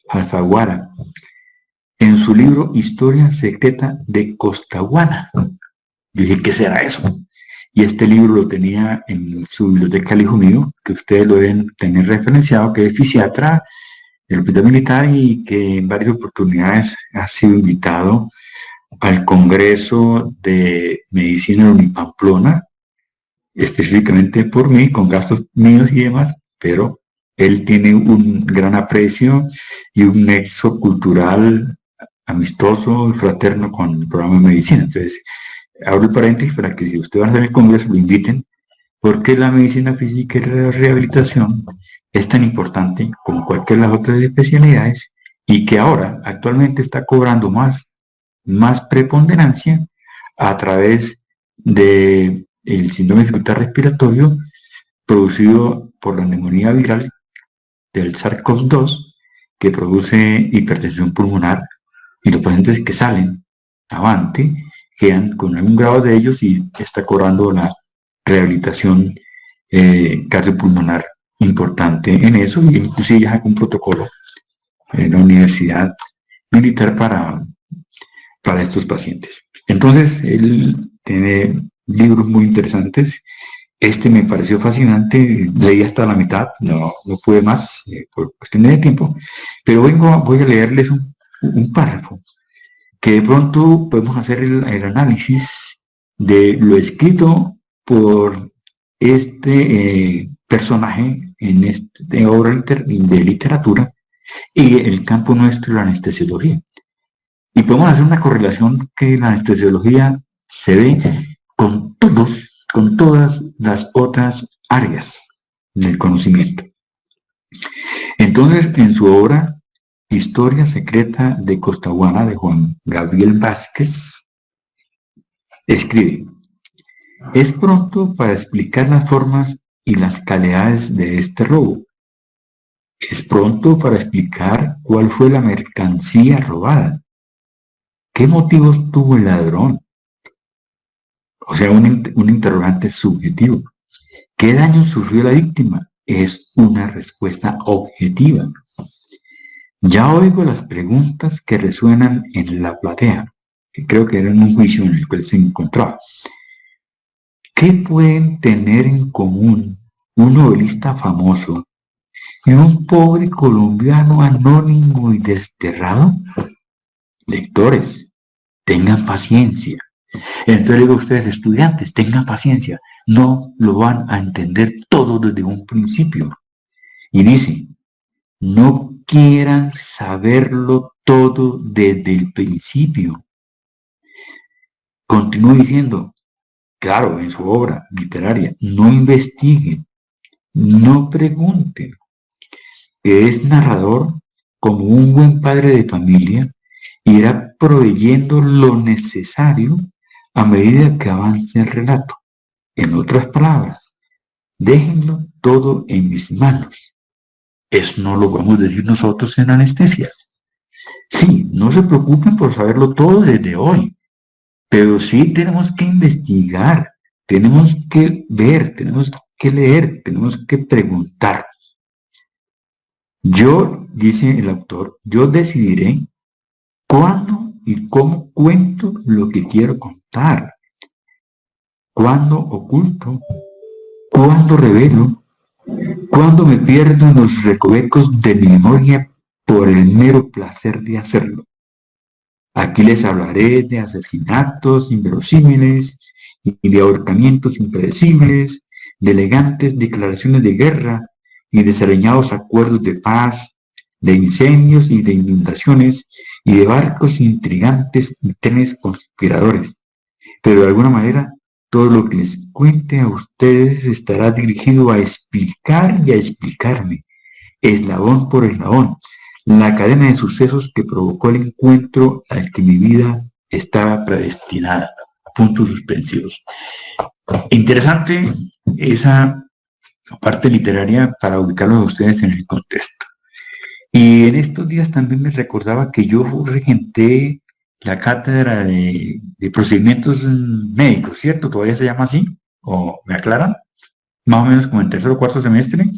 Alfaguara, en su libro Historia Secreta de Costaguana. Yo dije, ¿qué será eso? Y este libro lo tenía en su biblioteca el hijo mío, que ustedes lo deben tener referenciado, que es fisiatra del hospital militar y que en varias oportunidades ha sido invitado al Congreso de Medicina de Unipamplona, específicamente por mí, con gastos míos y demás, pero él tiene un gran aprecio y un nexo cultural amistoso y fraterno con el programa de medicina. Entonces, abro el paréntesis para que si usted va a hacer el congreso lo inviten, porque la medicina física y la rehabilitación es tan importante como cualquier de las otras especialidades y que ahora actualmente está cobrando más preponderancia a través de el síndrome de dificultad respiratorio producido por la neumonía viral del SARS-CoV-2 que produce hipertensión pulmonar y los pacientes que salen avante quedan con algún grado de ellos y está cobrando la rehabilitación cardiopulmonar importante en eso y inclusive ya hay un protocolo en la universidad militar para estos pacientes. Entonces, él tiene libros muy interesantes. Este me pareció fascinante, leí hasta la mitad, no pude más por cuestiones de tiempo, pero voy a leerles un párrafo, que de pronto podemos hacer el análisis de lo escrito por este personaje en esta obra de literatura y el campo nuestro de la anestesiología. Y podemos hacer una correlación que la anestesiología se ve con todas las otras áreas del conocimiento. Entonces, en su obra Historia Secreta de Costaguana de Juan Gabriel Vázquez, escribe: es pronto para explicar las formas y las calidades de este robo. Es pronto para explicar cuál fue la mercancía robada. ¿Qué motivos tuvo el ladrón? O sea, un interrogante subjetivo. ¿Qué daño sufrió la víctima? Es una respuesta objetiva. Ya oigo las preguntas que resuenan en la platea, que creo que era en un juicio en el cual se encontraba. ¿Qué pueden tener en común un novelista famoso y un pobre colombiano anónimo y desterrado? Lectores, tengan paciencia. Entonces digo a ustedes, estudiantes, tengan paciencia. No lo van a entender todo desde un principio. Y dice, no quieran saberlo todo desde el principio. Continúa diciendo, claro, en su obra literaria, no investiguen, no pregunten, que es narrador como un buen padre de familia, irá proveyendo lo necesario a medida que avance el relato. En otras palabras, déjenlo todo en mis manos. Eso no lo vamos a decir nosotros en anestesia. Sí, no se preocupen por saberlo todo desde hoy, pero sí tenemos que investigar, tenemos que ver, tenemos que leer, tenemos que preguntar. Yo, dice el autor, yo decidiré cuándo y cómo cuento lo que quiero contar, cuándo oculto, cuándo revelo, cuándo me pierdo en los recovecos de mi memoria por el mero placer de hacerlo. Aquí les hablaré de asesinatos inverosímiles y de ahorcamientos impredecibles, de elegantes declaraciones de guerra y desaliñados acuerdos de paz, de incendios y de inundaciones, y de barcos intrigantes y trenes conspiradores. Pero de alguna manera, todo lo que les cuente a ustedes estará dirigido a explicar y a explicarme, eslabón por eslabón, la cadena de sucesos que provocó el encuentro al que mi vida estaba predestinada. puntos suspensivos. Interesante esa parte literaria para ubicarlos a ustedes en el contexto. Y en estos días también me recordaba que yo regenté la cátedra de procedimientos médicos, ¿cierto? ¿Todavía se llama así? ¿O me aclaran? Más o menos como en tercer o cuarto semestre.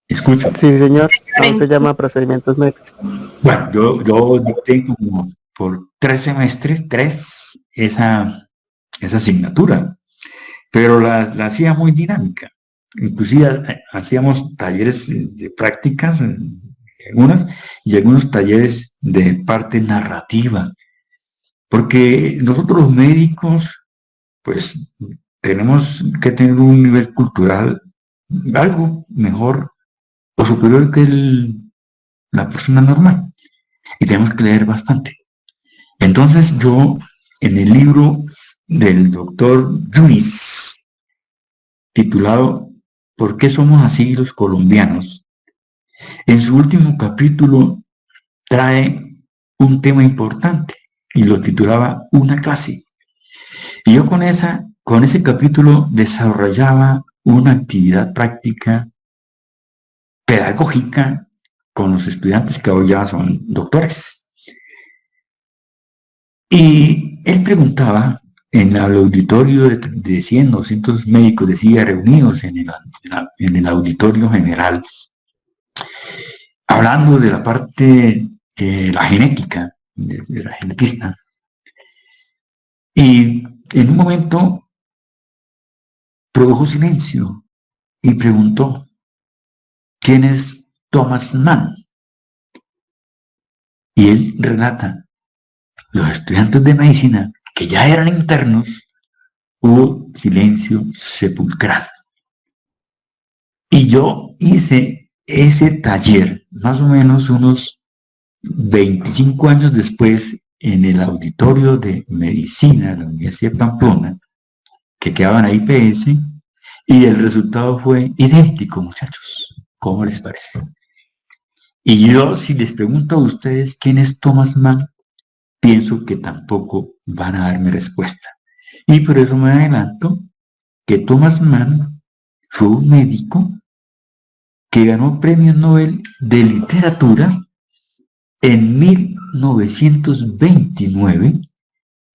Escucho. Sí, señor. No se llama procedimientos médicos. Bueno, yo dicté como por 3 semestres, esa asignatura, pero la hacía muy dinámica. Inclusive hacíamos talleres de prácticas, algunas, y algunos talleres de parte narrativa, porque nosotros los médicos, pues, tenemos que tener un nivel cultural algo mejor o superior que la persona normal, y tenemos que leer bastante. Entonces yo, en el libro del doctor Yunis, titulado ¿Por qué somos así los colombianos?, en su último capítulo trae un tema importante y lo titulaba Una clase. Y yo con ese capítulo desarrollaba una actividad práctica pedagógica con los estudiantes que hoy ya son doctores. Y él preguntaba en el auditorio de 100, 200 médicos, decía, reunidos en el auditorio general, hablando de la parte de la genética, de la genetista. Y en un momento produjo silencio y preguntó, ¿quién es Thomas Mann? Y él relata, los estudiantes de medicina, que ya eran internos, hubo silencio sepulcral. Y yo hice ese taller, más o menos unos 25 años después, en el auditorio de medicina de la Universidad de Pamplona, que quedaba en la IPS, y el resultado fue idéntico, muchachos. ¿Cómo les parece? Y yo, si les pregunto a ustedes quién es Thomas Mann, pienso que tampoco van a darme respuesta. Y por eso me adelanto que Thomas Mann fue un médico que ganó premio Nobel de literatura en 1929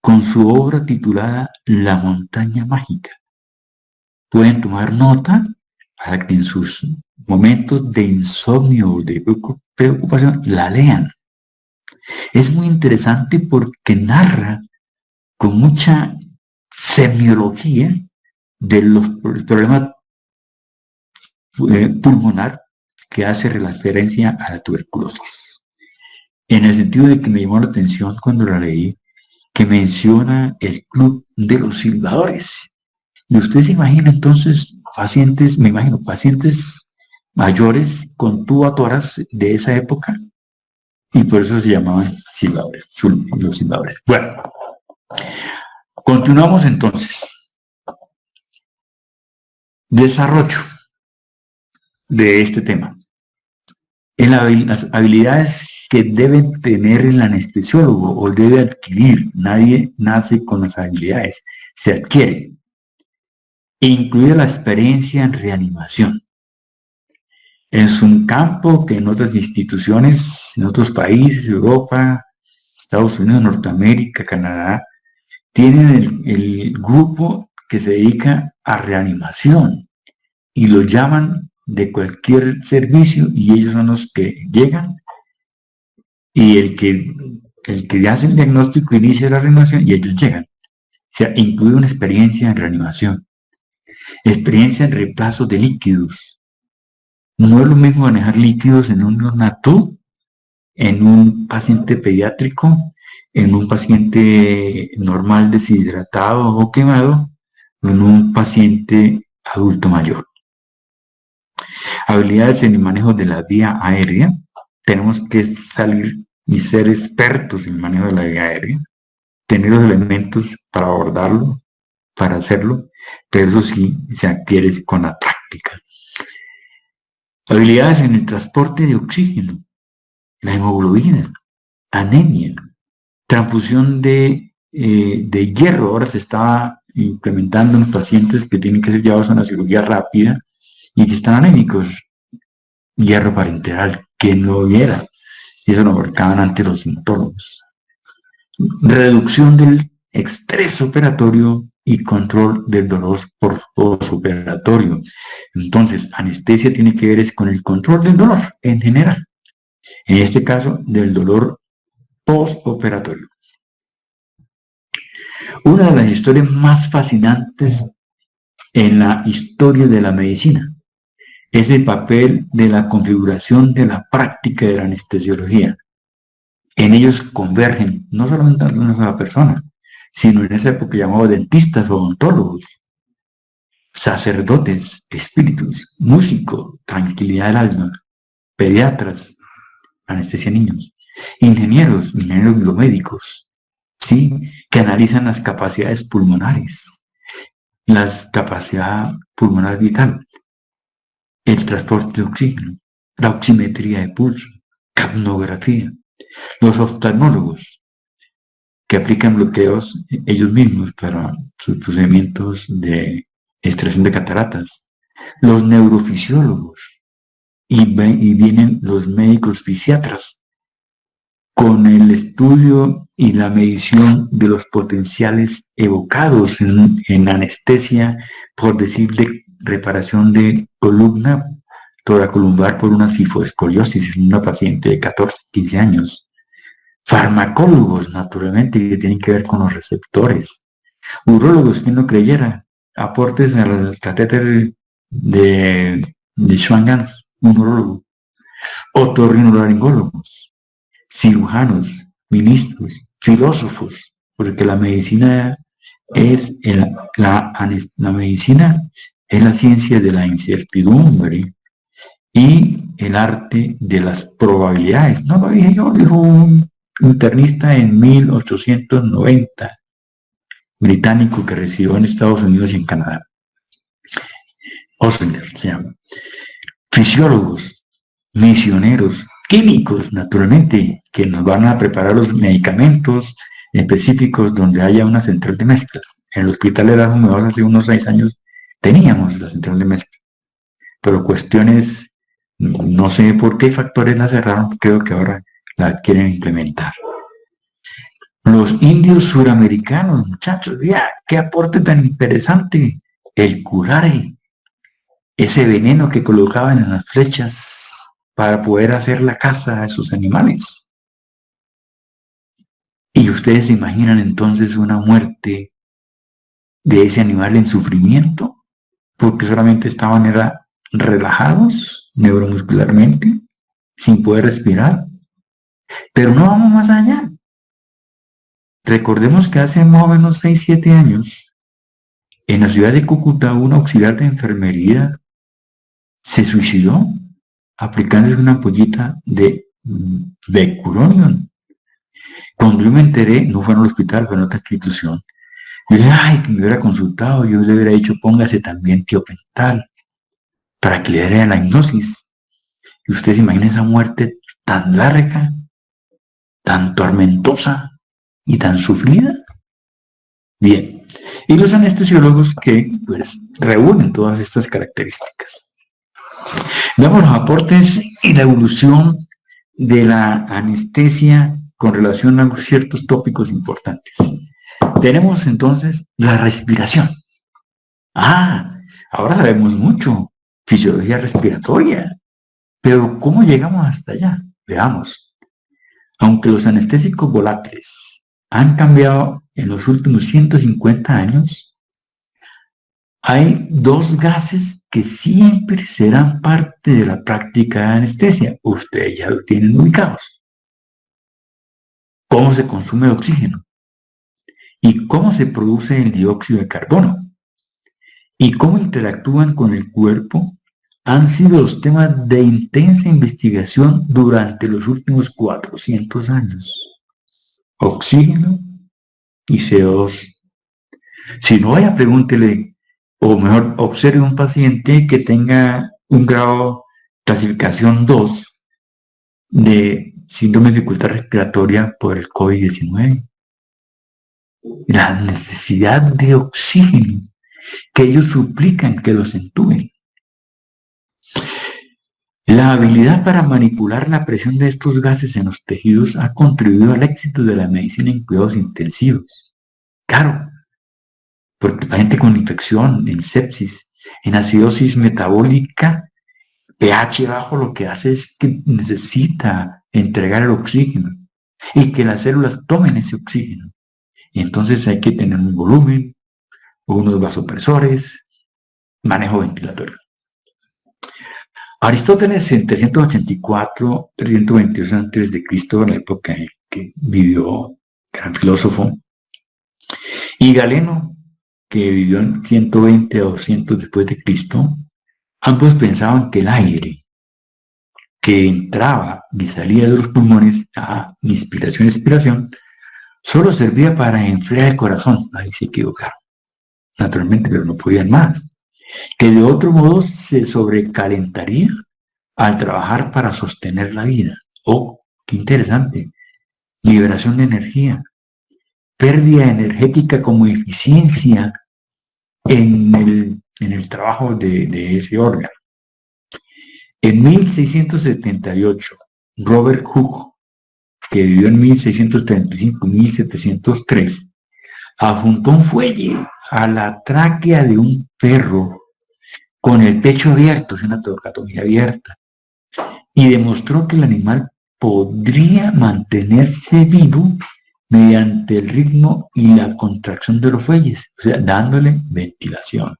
con su obra titulada La montaña mágica. Pueden tomar nota para que en sus momentos de insomnio o de preocupación la lean. Es muy interesante porque narra con mucha semiología de los problemas pulmonar que hace referencia a la tuberculosis. En el sentido de que me llamó la atención cuando la leí, que menciona el club de los silbadores. Y usted se imagina entonces pacientes, me imagino, pacientes mayores con tubadoras de esa época, y por eso se llamaban silbadores, los silbadores. Bueno, continuamos entonces. Desarrollo de este tema. En las habilidades que debe tener el anestesiólogo o debe adquirir, nadie nace con las habilidades, se adquiere. E incluye la experiencia en reanimación. Es un campo que en otras instituciones, en otros países, Europa, Estados Unidos, Norteamérica, Canadá, tienen el grupo que se dedica a reanimación y lo llaman de cualquier servicio y ellos son los que llegan y el que hace el diagnóstico inicia la reanimación y ellos llegan. O sea, incluye una experiencia en reanimación, experiencia en reemplazo de líquidos. No es lo mismo manejar líquidos en un neonato, en un paciente pediátrico, en un paciente normal deshidratado o quemado, o en un paciente adulto mayor. Habilidades en el manejo de la vía aérea. Tenemos que salir y ser expertos en el manejo de la vía aérea, tener los elementos para abordarlo, para hacerlo, pero eso sí se adquiere con la práctica. Habilidades en el transporte de oxígeno, la hemoglobina, anemia, transfusión de de hierro. Ahora se está implementando en pacientes que tienen que ser llevados a una cirugía rápida y que están anémicos. Hierro parenteral, que no hubiera. Y eso lo marcaban antes los odontólogos. Reducción del estrés operatorio y control del dolor postoperatorio. Entonces, anestesia tiene que ver es con el control del dolor en general. En este caso, del dolor postoperatorio. Una de las historias más fascinantes en la historia de la medicina es el papel de la configuración de la práctica de la anestesiología. En ellos convergen no solamente una sola persona, sino en esa época llamados dentistas o odontólogos, sacerdotes, espíritus, músicos, tranquilidad del alma, pediatras, anestesia a niños, ingenieros biomédicos, ¿sí? Que analizan las capacidades pulmonares, la capacidad pulmonar vital, el transporte de oxígeno, la oximetría de pulso, capnografía, los oftalmólogos, que aplican bloqueos ellos mismos para sus procedimientos de extracción de cataratas, los neurofisiólogos, y vienen los médicos fisiatras con el estudio y la medición de los potenciales evocados en anestesia, por decir, de reparación de columna toracolumbar por una cifoescoliosis en una paciente de 14, 15 años. Farmacólogos, naturalmente, que tienen que ver con los receptores. Urólogos, quien no creyera, aportes al catéter de Schwann-Ganz, un urólogo. Otorrinolaringólogos, cirujanos, ministros, filósofos, porque la medicina es la medicina es la ciencia de la incertidumbre y el arte de las probabilidades. No lo dije yo, dijo un internista en 1890, británico que residió en Estados Unidos y en Canadá. Osler se llama. Fisiólogos, misioneros, químicos, naturalmente, que nos van a preparar los medicamentos específicos donde haya una central de mezclas. En el hospital de Erasmus Mejor hace unos 6 años teníamos la central de mezclas, pero cuestiones, no sé por qué factores la cerraron, creo que ahora la quieren implementar. Los indios suramericanos, muchachos, ya, qué aporte tan interesante, el curare, ese veneno que colocaban en las flechas para poder hacer la caza de sus animales. Y ustedes se imaginan entonces una muerte de ese animal en sufrimiento, porque solamente estaban relajados neuromuscularmente, sin poder respirar. Pero no vamos más allá. Recordemos que hace más o menos 6, 7 años, en la ciudad de Cúcuta, un auxiliar de enfermería se suicidó aplicándose una ampollita de Becuronium. Cuando yo me enteré, no fue en el hospital, fue en otra institución. Yo dije, ay, que me hubiera consultado, yo le hubiera dicho, póngase también tiopental, para que le diera la hipnosis. Y ustedes imaginen esa muerte tan larga, tan tormentosa y tan sufrida. Bien, y los anestesiólogos que pues reúnen todas estas características. Veamos los aportes y la evolución de la anestesia con relación a ciertos tópicos importantes. Tenemos entonces la respiración. Ahora sabemos mucho, fisiología respiratoria, pero ¿cómo llegamos hasta allá? Veamos. Aunque los anestésicos volátiles han cambiado en los últimos 150 años, hay 2 gases que siempre serán parte de la práctica de anestesia. Ustedes ya lo tienen ubicados. ¿Cómo se consume el oxígeno? ¿Y cómo se produce el dióxido de carbono? ¿Y cómo interactúan con el cuerpo? Han sido los temas de intensa investigación durante los últimos 400 años. Oxígeno y CO2. Si no, vaya, pregúntele, o mejor, observe un paciente que tenga un grado clasificación 2 de síndrome de dificultad respiratoria por el COVID-19. la necesidad de oxígeno, que ellos suplican que los entuben. La habilidad para manipular la presión de estos gases en los tejidos ha contribuido al éxito de la medicina en cuidados intensivos. Claro, porque la gente con infección, en sepsis, en acidosis metabólica, pH bajo, lo que hace es que necesita entregar el oxígeno y que las células tomen ese oxígeno. Y entonces hay que tener un volumen, unos vasopresores, manejo ventilatorio. Aristóteles en 384-322 a.C., en la época en que vivió, gran filósofo, y Galeno, que vivió en 120 a 200 después de Cristo, ambos pensaban que el aire que entraba y salía de los pulmones a inspiración y expiración solo servía para enfriar el corazón. Ahí se equivocaron, naturalmente, pero no podían más. Que de otro modo se sobrecalentaría al trabajar para sostener la vida. Oh, qué interesante. Liberación de energía, pérdida energética como eficiencia en el trabajo de ese órgano. En 1678, Robert Hooke, que vivió en 1635-1703, adjuntó un fuelle a la tráquea de un perro con el pecho abierto, es una toracotomía abierta, y demostró que el animal podría mantenerse vivo mediante el ritmo y la contracción de los fuelles, o sea, dándole ventilación.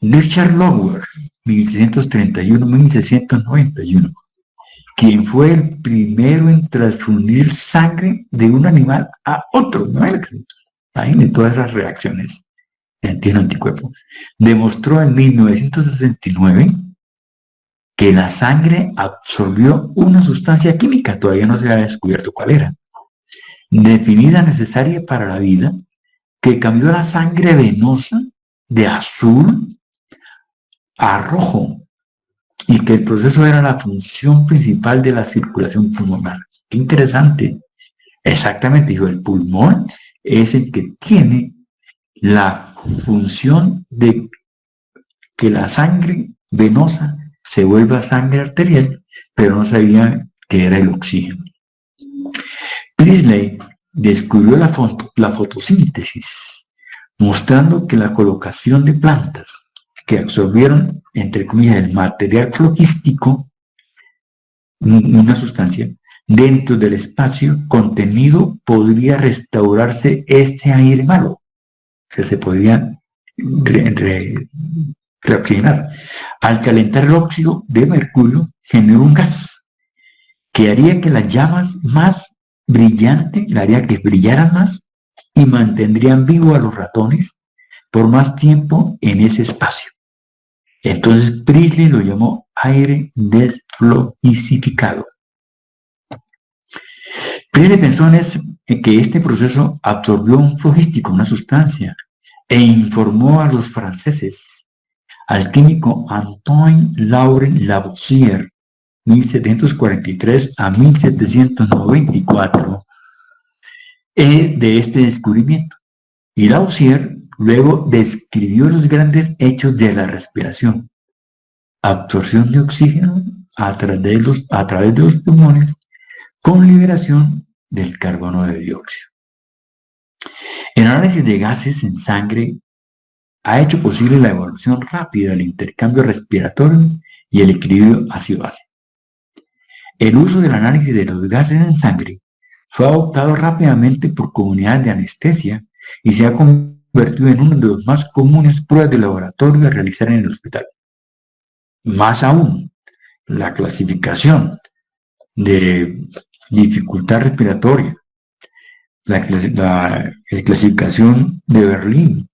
Richard Lower, 1631-1691, quien fue el primero en transfundir sangre de un animal a otro, ¿no? Imagínense todas las reacciones de anticuerpo. Demostró en 1969 que la sangre absorbió una sustancia química, todavía no se ha descubierto cuál era, definida necesaria para la vida, que cambió la sangre venosa de azul a rojo, y que el proceso era la función principal de la circulación pulmonar. Qué interesante. Exactamente, dijo, el pulmón es el que tiene la función de que la sangre venosa se vuelva sangre arterial, pero no sabían que era el oxígeno. Priestley descubrió la fotosíntesis, mostrando que la colocación de plantas que absorbieron, entre comillas, el material logístico, una sustancia, dentro del espacio contenido, podría restaurarse este aire malo. O sea, se podría reoxigenar. Al calentar el óxido de mercurio, generó un gas que haría que las llamas más brillantes, haría que brillaran más y mantendrían vivos a los ratones por más tiempo en ese espacio. Entonces Priestley lo llamó aire desfluidificado. Priestley pensó en que este proceso absorbió un flogístico, una sustancia, e informó a los franceses, al químico Antoine Laurent Lavoisier, 1743 a 1794, de este descubrimiento. Y Lavoisier luego describió los grandes hechos de la respiración: absorción de oxígeno a través de los pulmones con liberación del carbono de dióxido. El análisis de gases en sangre ha hecho posible la evolución rápida del intercambio respiratorio y el equilibrio ácido-base. El uso del análisis de los gases en sangre fue adoptado rápidamente por comunidades de anestesia y se ha convertido en una de las más comunes pruebas de laboratorio a realizar en el hospital. Más aún, la clasificación de dificultad respiratoria, la clasificación de Berlín,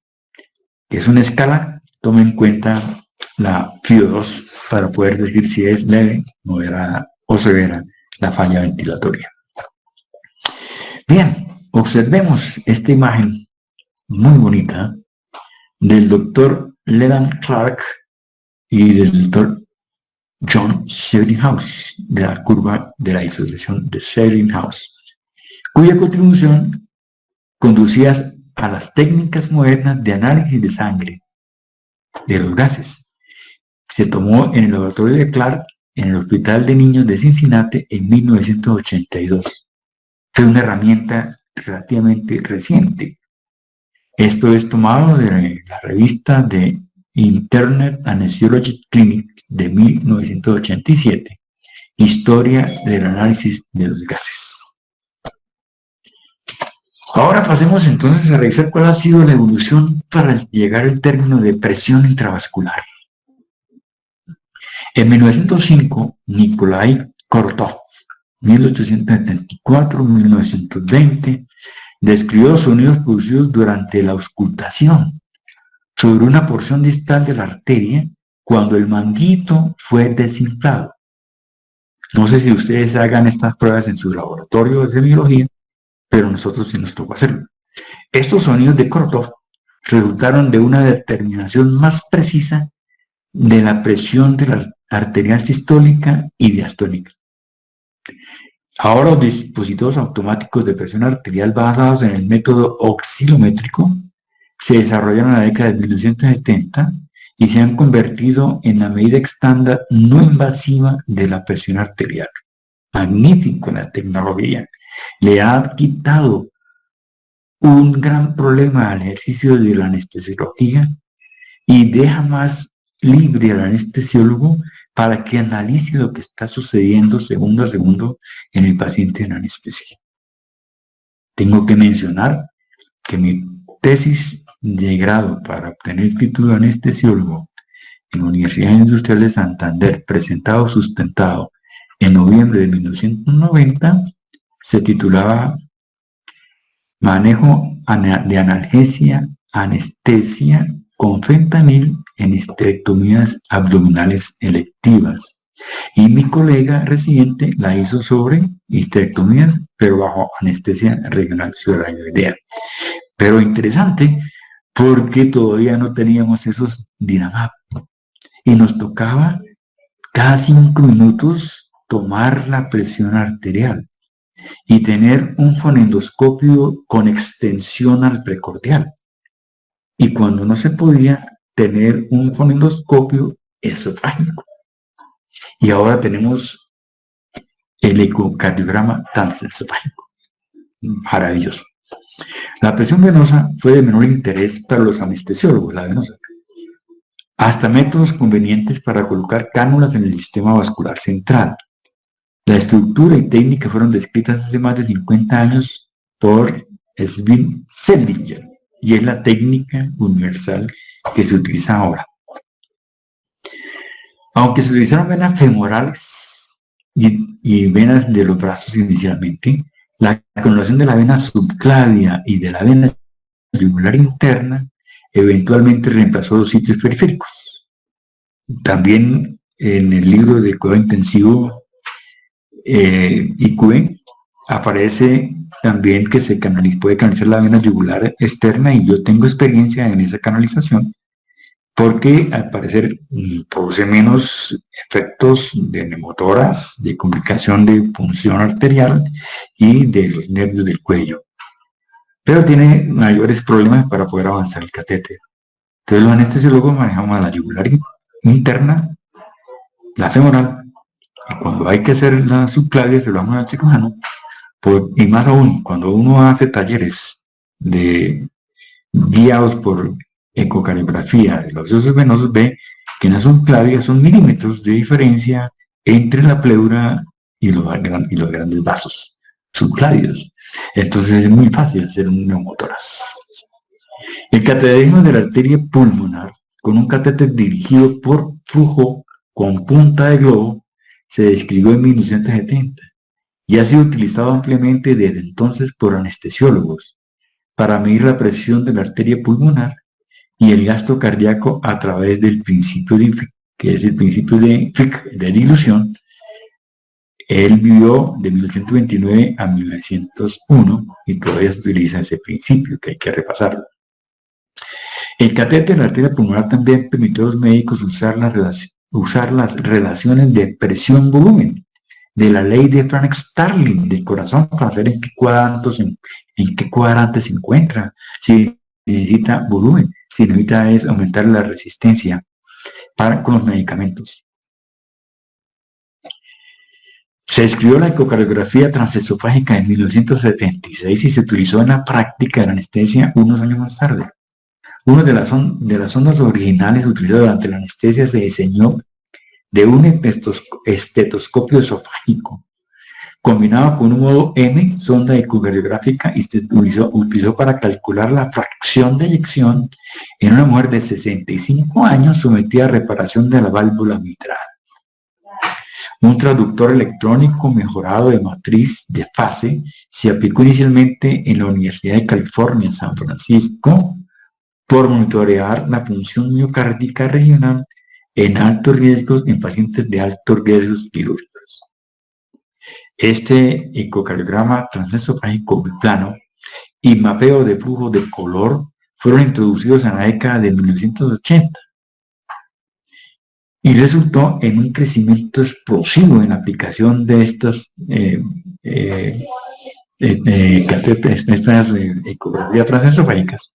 que es una escala, toma en cuenta la FIO2 para poder decir si es leve, moderada o severa la falla ventilatoria. Bien, observemos esta imagen muy bonita del doctor Leland Clark y del doctor John Ebbinghaus, de la curva de la disociación de Ebbinghaus, cuya contribución conducidas a las técnicas modernas de análisis de sangre de los gases. Se tomó en el laboratorio de Clark en el Hospital de Niños de Cincinnati en 1982. Fue una herramienta relativamente reciente. Esto es tomado de la revista de Internet Anesthesiology Clinic de 1987, Historia del análisis de los gases. Ahora pasemos entonces a revisar cuál ha sido la evolución para llegar al término de presión intravascular. En 1905, Nikolai Korotov, 1874-1920, describió sonidos producidos durante la auscultación sobre una porción distal de la arteria cuando el manguito fue desinflado. No sé si ustedes hagan estas pruebas en su laboratorio de semiología, pero nosotros sí nos tocó hacerlo. Estos sonidos de Korotov resultaron de una determinación más precisa de la presión de la arterial sistólica y diastólica. Ahora los dispositivos automáticos de presión arterial basados en el método oscilométrico se desarrollaron en la década de 1970 y se han convertido en la medida estándar no invasiva de la presión arterial. Magnífico la tecnología. Le ha quitado un gran problema al ejercicio de la anestesiología y deja más libre al anestesiólogo para que analice lo que está sucediendo segundo a segundo en el paciente en anestesia. Tengo que mencionar que mi tesis de grado para obtener el título de anestesiólogo en la Universidad Industrial de Santander, presentado, sustentado en noviembre de 1990, se titulaba Manejo de analgesia, anestesia con fentanil en histerectomías abdominales electivas. Y mi colega residente la hizo sobre histerectomías, pero bajo anestesia regional subaracnoidea. Pero interesante, porque todavía no teníamos esos Dinamap. Y nos tocaba cada 5 minutos tomar la presión arterial y tener un fonendoscopio con extensión al precordial. Y cuando no se podía, tener un fonendoscopio esofágico. Y ahora tenemos el ecocardiograma transesofágico. Maravilloso. La presión venosa fue de menor interés para los anestesiólogos, la venosa. Hasta métodos convenientes para colocar cánulas en el sistema vascular central. La estructura y técnica fueron descritas hace más de 50 años por Sven Seldinger y es la técnica universal que se utiliza ahora. Aunque se utilizaron venas femorales y venas de los brazos inicialmente, la canulación de la vena subclavia y de la vena yugular interna eventualmente reemplazó los sitios periféricos. También en el libro de cuidado intensivo IQE aparece también que se puede canalizar la vena yugular externa, y yo tengo experiencia en esa canalización porque al parecer produce menos efectos de neumotoras, de complicación de punción arterial y de los nervios del cuello, pero tiene mayores problemas para poder avanzar el catéter. Entonces los anestesiólogos manejamos la yugular interna, la femoral, y cuando hay que hacer la subclavia se lo damos al cirujano, y más aún cuando uno hace talleres guiados por ecocardiografía de los vasos venosos, ve que en la subclavia son milímetros de diferencia entre la pleura y los grandes vasos subclavios. Entonces es muy fácil hacer un neumotoras. El cateterismo de la arteria pulmonar con un catéter dirigido por flujo con punta de globo se describió en 1970 y ha sido utilizado ampliamente desde entonces por anestesiólogos para medir la presión de la arteria pulmonar y el gasto cardíaco a través del principio de Fick, que es el principio de Fick de dilución. Él vivió de 1829 a 1901 y todavía se utiliza ese principio, que hay que repasarlo. El catéter de la arteria pulmonar también permitió a los médicos usar las relaciones de presión-volumen de la ley de Frank Starling del corazón para saber en qué cuadrante se encuentra, si necesita volumen, si necesita es aumentar la resistencia con los medicamentos. Se describió la ecocardiografía transesofágica en 1976 y se utilizó en la práctica de la anestesia unos años más tarde. Una de las ondas originales utilizadas durante la anestesia se diseñó de un estetoscopio esofágico, combinado con un modo M, sonda ecocardiográfica, y se utilizó para calcular la fracción de eyección en una mujer de 65 años sometida a reparación de la válvula mitral. Un traductor electrónico mejorado de matriz de fase se aplicó inicialmente en la Universidad de California en San Francisco por monitorear la función miocárdica regional en altos riesgos en pacientes de altos riesgos quirúrgicos. Este ecocardiograma transesofágico biplano y mapeo de flujo de color fueron introducidos en la década de 1980 y resultó en un crecimiento explosivo en la aplicación de estas ecografías transesofágicas.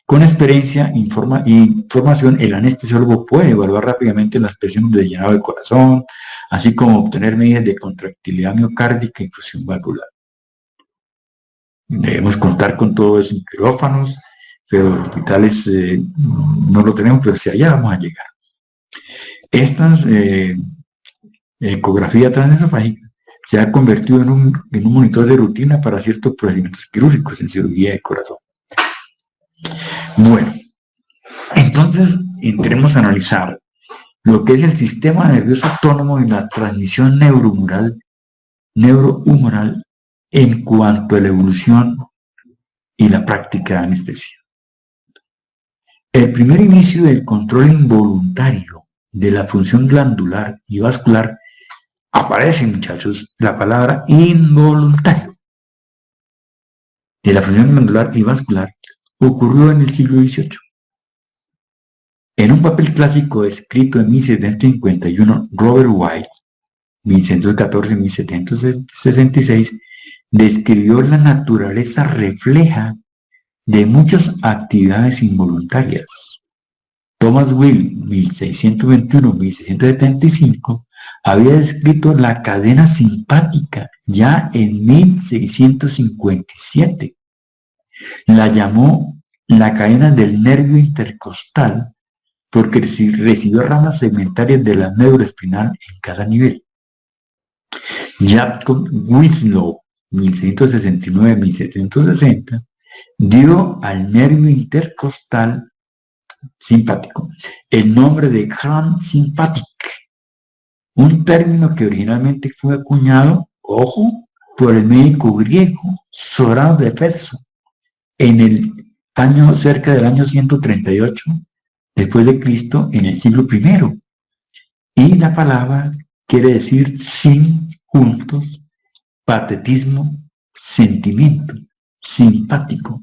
Con experiencia y formación, el anestesiólogo puede evaluar rápidamente las presiones de llenado del corazón, así como obtener medidas de contractilidad miocárdica y función valvular. Debemos contar con todo eso en quirófanos, pero en hospitales no lo tenemos, pero si allá vamos a llegar. Estas ecografía transesofágica se ha convertido en un monitor de rutina para ciertos procedimientos quirúrgicos en cirugía de corazón. Bueno, entonces entremos a analizar lo que es el sistema nervioso autónomo y la transmisión neurohumoral en cuanto a la evolución y la práctica de anestesia. El primer inicio del control involuntario de la función glandular y vascular aparece, muchachos, la palabra involuntario de la función glandular y vascular ocurrió en el siglo XVIII. En un papel clásico escrito en 1751, Robert White, 1714-1766, describió la naturaleza refleja de muchas actividades involuntarias. Thomas Will, 1621-1675, había descrito la cadena simpática ya en 1657. La llamó la cadena del nervio intercostal porque recibió ramas segmentarias de la neuroespinal en cada nivel. Jacob Winslow, 1669-1760, dio al nervio intercostal simpático el nombre de Grand Sympathik, un término que originalmente fue acuñado, ojo, por el médico griego Sorano de Efeso en el año, cerca del año 138 después de Cristo, en el siglo I. Y la palabra quiere decir sin, juntos, patetismo, sentimiento, simpático,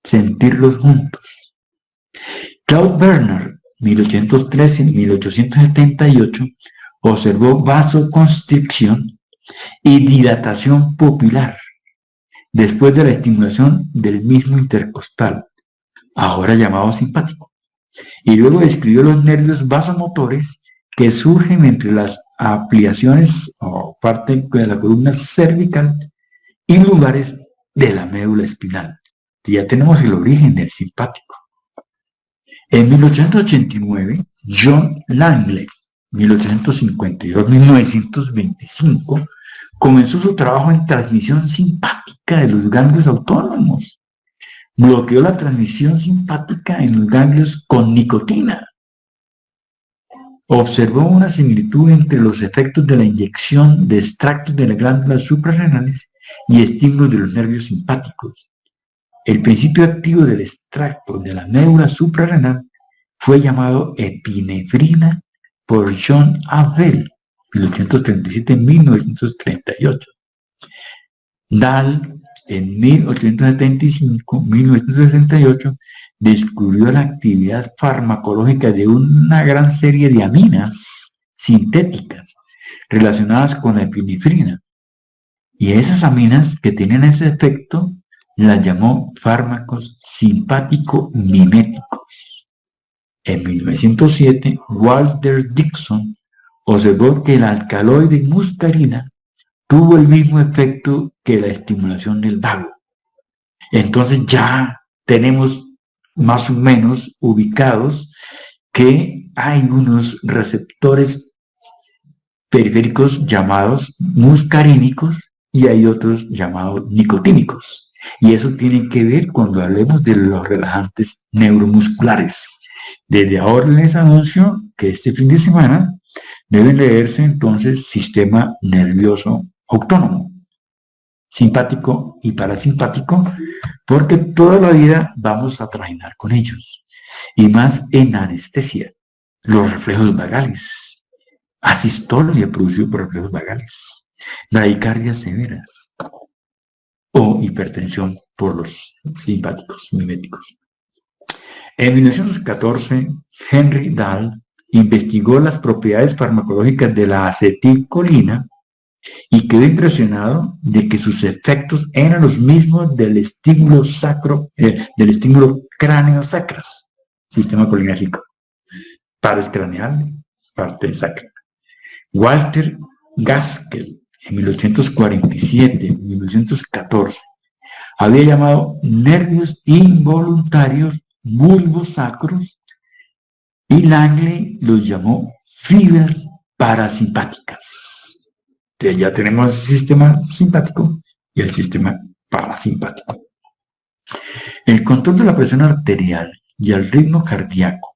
sentirlos juntos. Claude Bernard, 1813-1878, observó vasoconstricción y dilatación pupilar después de la estimulación del mismo intercostal, ahora llamado simpático, y luego describió los nervios vasomotores que surgen entre las ampliaciones o parte de la columna cervical y lugares de la médula espinal. Ya tenemos el origen del simpático. En 1889, John Langley, 1852-1925, comenzó su trabajo en transmisión simpática de los ganglios autónomos. Bloqueó la transmisión simpática en los ganglios con nicotina. Observó una similitud entre los efectos de la inyección de extractos de las glándulas suprarrenales y estímulos de los nervios simpáticos. El principio activo del extracto de la médula suprarrenal fue llamado epinefrina por John A. Bell, 1837-1938. Dahl, en 1875-1968, descubrió la actividad farmacológica de una gran serie de aminas sintéticas relacionadas con la epinefrina. Y esas aminas que tenían ese efecto las llamó fármacos simpático-miméticos. En 1907, Walter Dixon observó que el alcaloide muscarina tuvo el mismo efecto que la estimulación del vago. Entonces ya tenemos más o menos ubicados que hay unos receptores periféricos llamados muscarínicos y hay otros llamados nicotínicos. Y eso tiene que ver cuando hablemos de los relajantes neuromusculares. Desde ahora les anuncio que este fin de semana deben leerse entonces sistema nervioso autónomo, simpático y parasimpático, porque toda la vida vamos a trajinar con ellos. Y más en anestesia, los reflejos vagales, asistolia producida por reflejos vagales, bradicardias severas o hipertensión por los simpáticos miméticos. En 1914, Henry Dahl investigó las propiedades farmacológicas de la acetilcolina y quedó impresionado de que sus efectos eran los mismos del estímulo cráneo-sacras, sistema colinérgico, pares craneales, parte sacra. Walter Gaskell, en 1847-1914, había llamado nervios involuntarios bulbosacros y Langley los llamó fibras parasimpáticas. Entonces ya tenemos el sistema simpático y el sistema parasimpático. El control de la presión arterial y el ritmo cardíaco,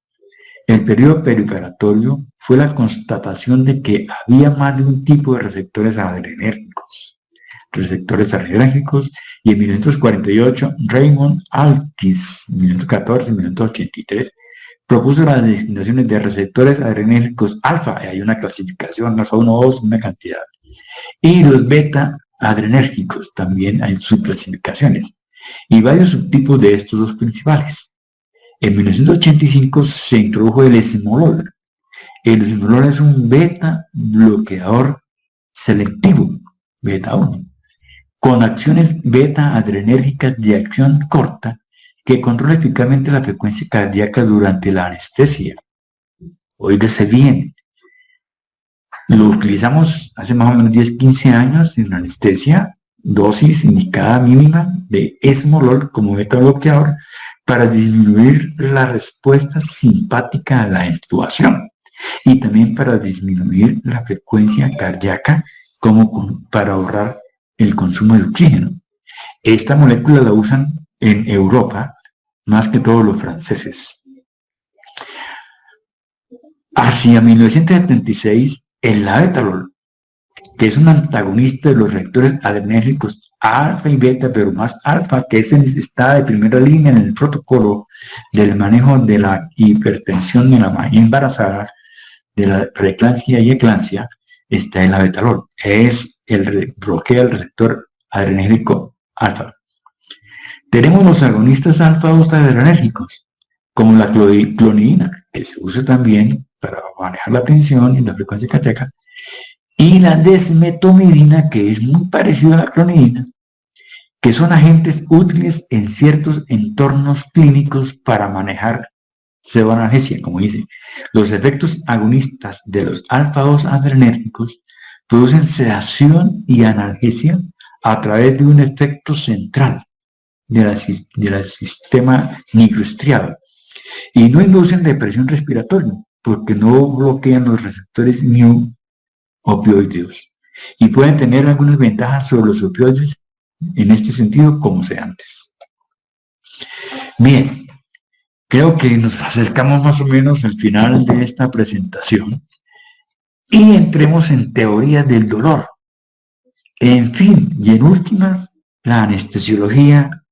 el periodo perioperatorio, fue la constatación de que había más de un tipo de receptores adrenérgicos. Y en 1948 Raymond Altis, 1914 y 1983, propuso las designaciones de receptores adrenérgicos alfa, y hay una clasificación, alfa 1, 2, una cantidad, y los beta adrenérgicos, también hay subclasificaciones, y varios subtipos de estos dos principales. En 1985 se introdujo el esmolol. El esmolol es un beta bloqueador selectivo, beta 1, con acciones beta adrenérgicas de acción corta que controla eficazmente la frecuencia cardíaca durante la anestesia. Óigase bien, lo utilizamos hace más o menos 10-15 años en la anestesia, dosis indicada mínima de esmolol como beta bloqueador para disminuir la respuesta simpática a la intubación y también para disminuir la frecuencia cardíaca como para ahorrar el consumo de oxígeno. Esta molécula la usan en Europa, más que todos los franceses. Hacia 1976, el labetalol, que es un antagonista de los receptores adrenérgicos alfa y beta, pero más alfa, que está de primera línea en el protocolo del manejo de la hipertensión de la mujer embarazada, de la preeclampsia y eclampsia, está el labetalol. Bloquea el receptor adrenérgico alfa. Tenemos los agonistas alfa-2 adrenérgicos, como la clonidina, que se usa también para manejar la tensión y la frecuencia cardíaca, y la desmetomidina, que es muy parecida a la clonidina, que son agentes útiles en ciertos entornos clínicos para manejar pseudoanalgesia, como dice. Los efectos agonistas de los alfa-2 adrenérgicos producen sedación y analgesia a través de un efecto central del sistema nigrostriado y no inducen depresión respiratoria porque no bloquean los receptores mu opioideos y pueden tener algunas ventajas sobre los opioides en este sentido como sedantes. Bien, creo que nos acercamos más o menos al final de esta presentación y entremos en teoría del dolor. En fin, y en últimas, la anestesiología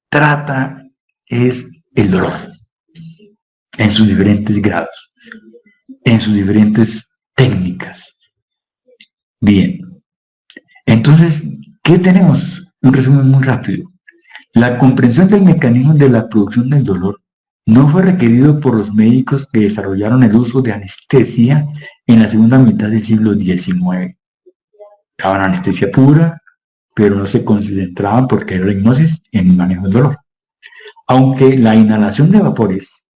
trata es el dolor en sus diferentes grados, en sus diferentes técnicas. Bien, entonces, ¿qué tenemos? Un resumen muy rápido. La comprensión del mecanismo de la producción del dolor no fue requerido por los médicos que desarrollaron el uso de anestesia en la segunda mitad del siglo XIX. Daban anestesia pura, pero no se concentraban porque era la hipnosis en el manejo del dolor. Aunque la inhalación de vapores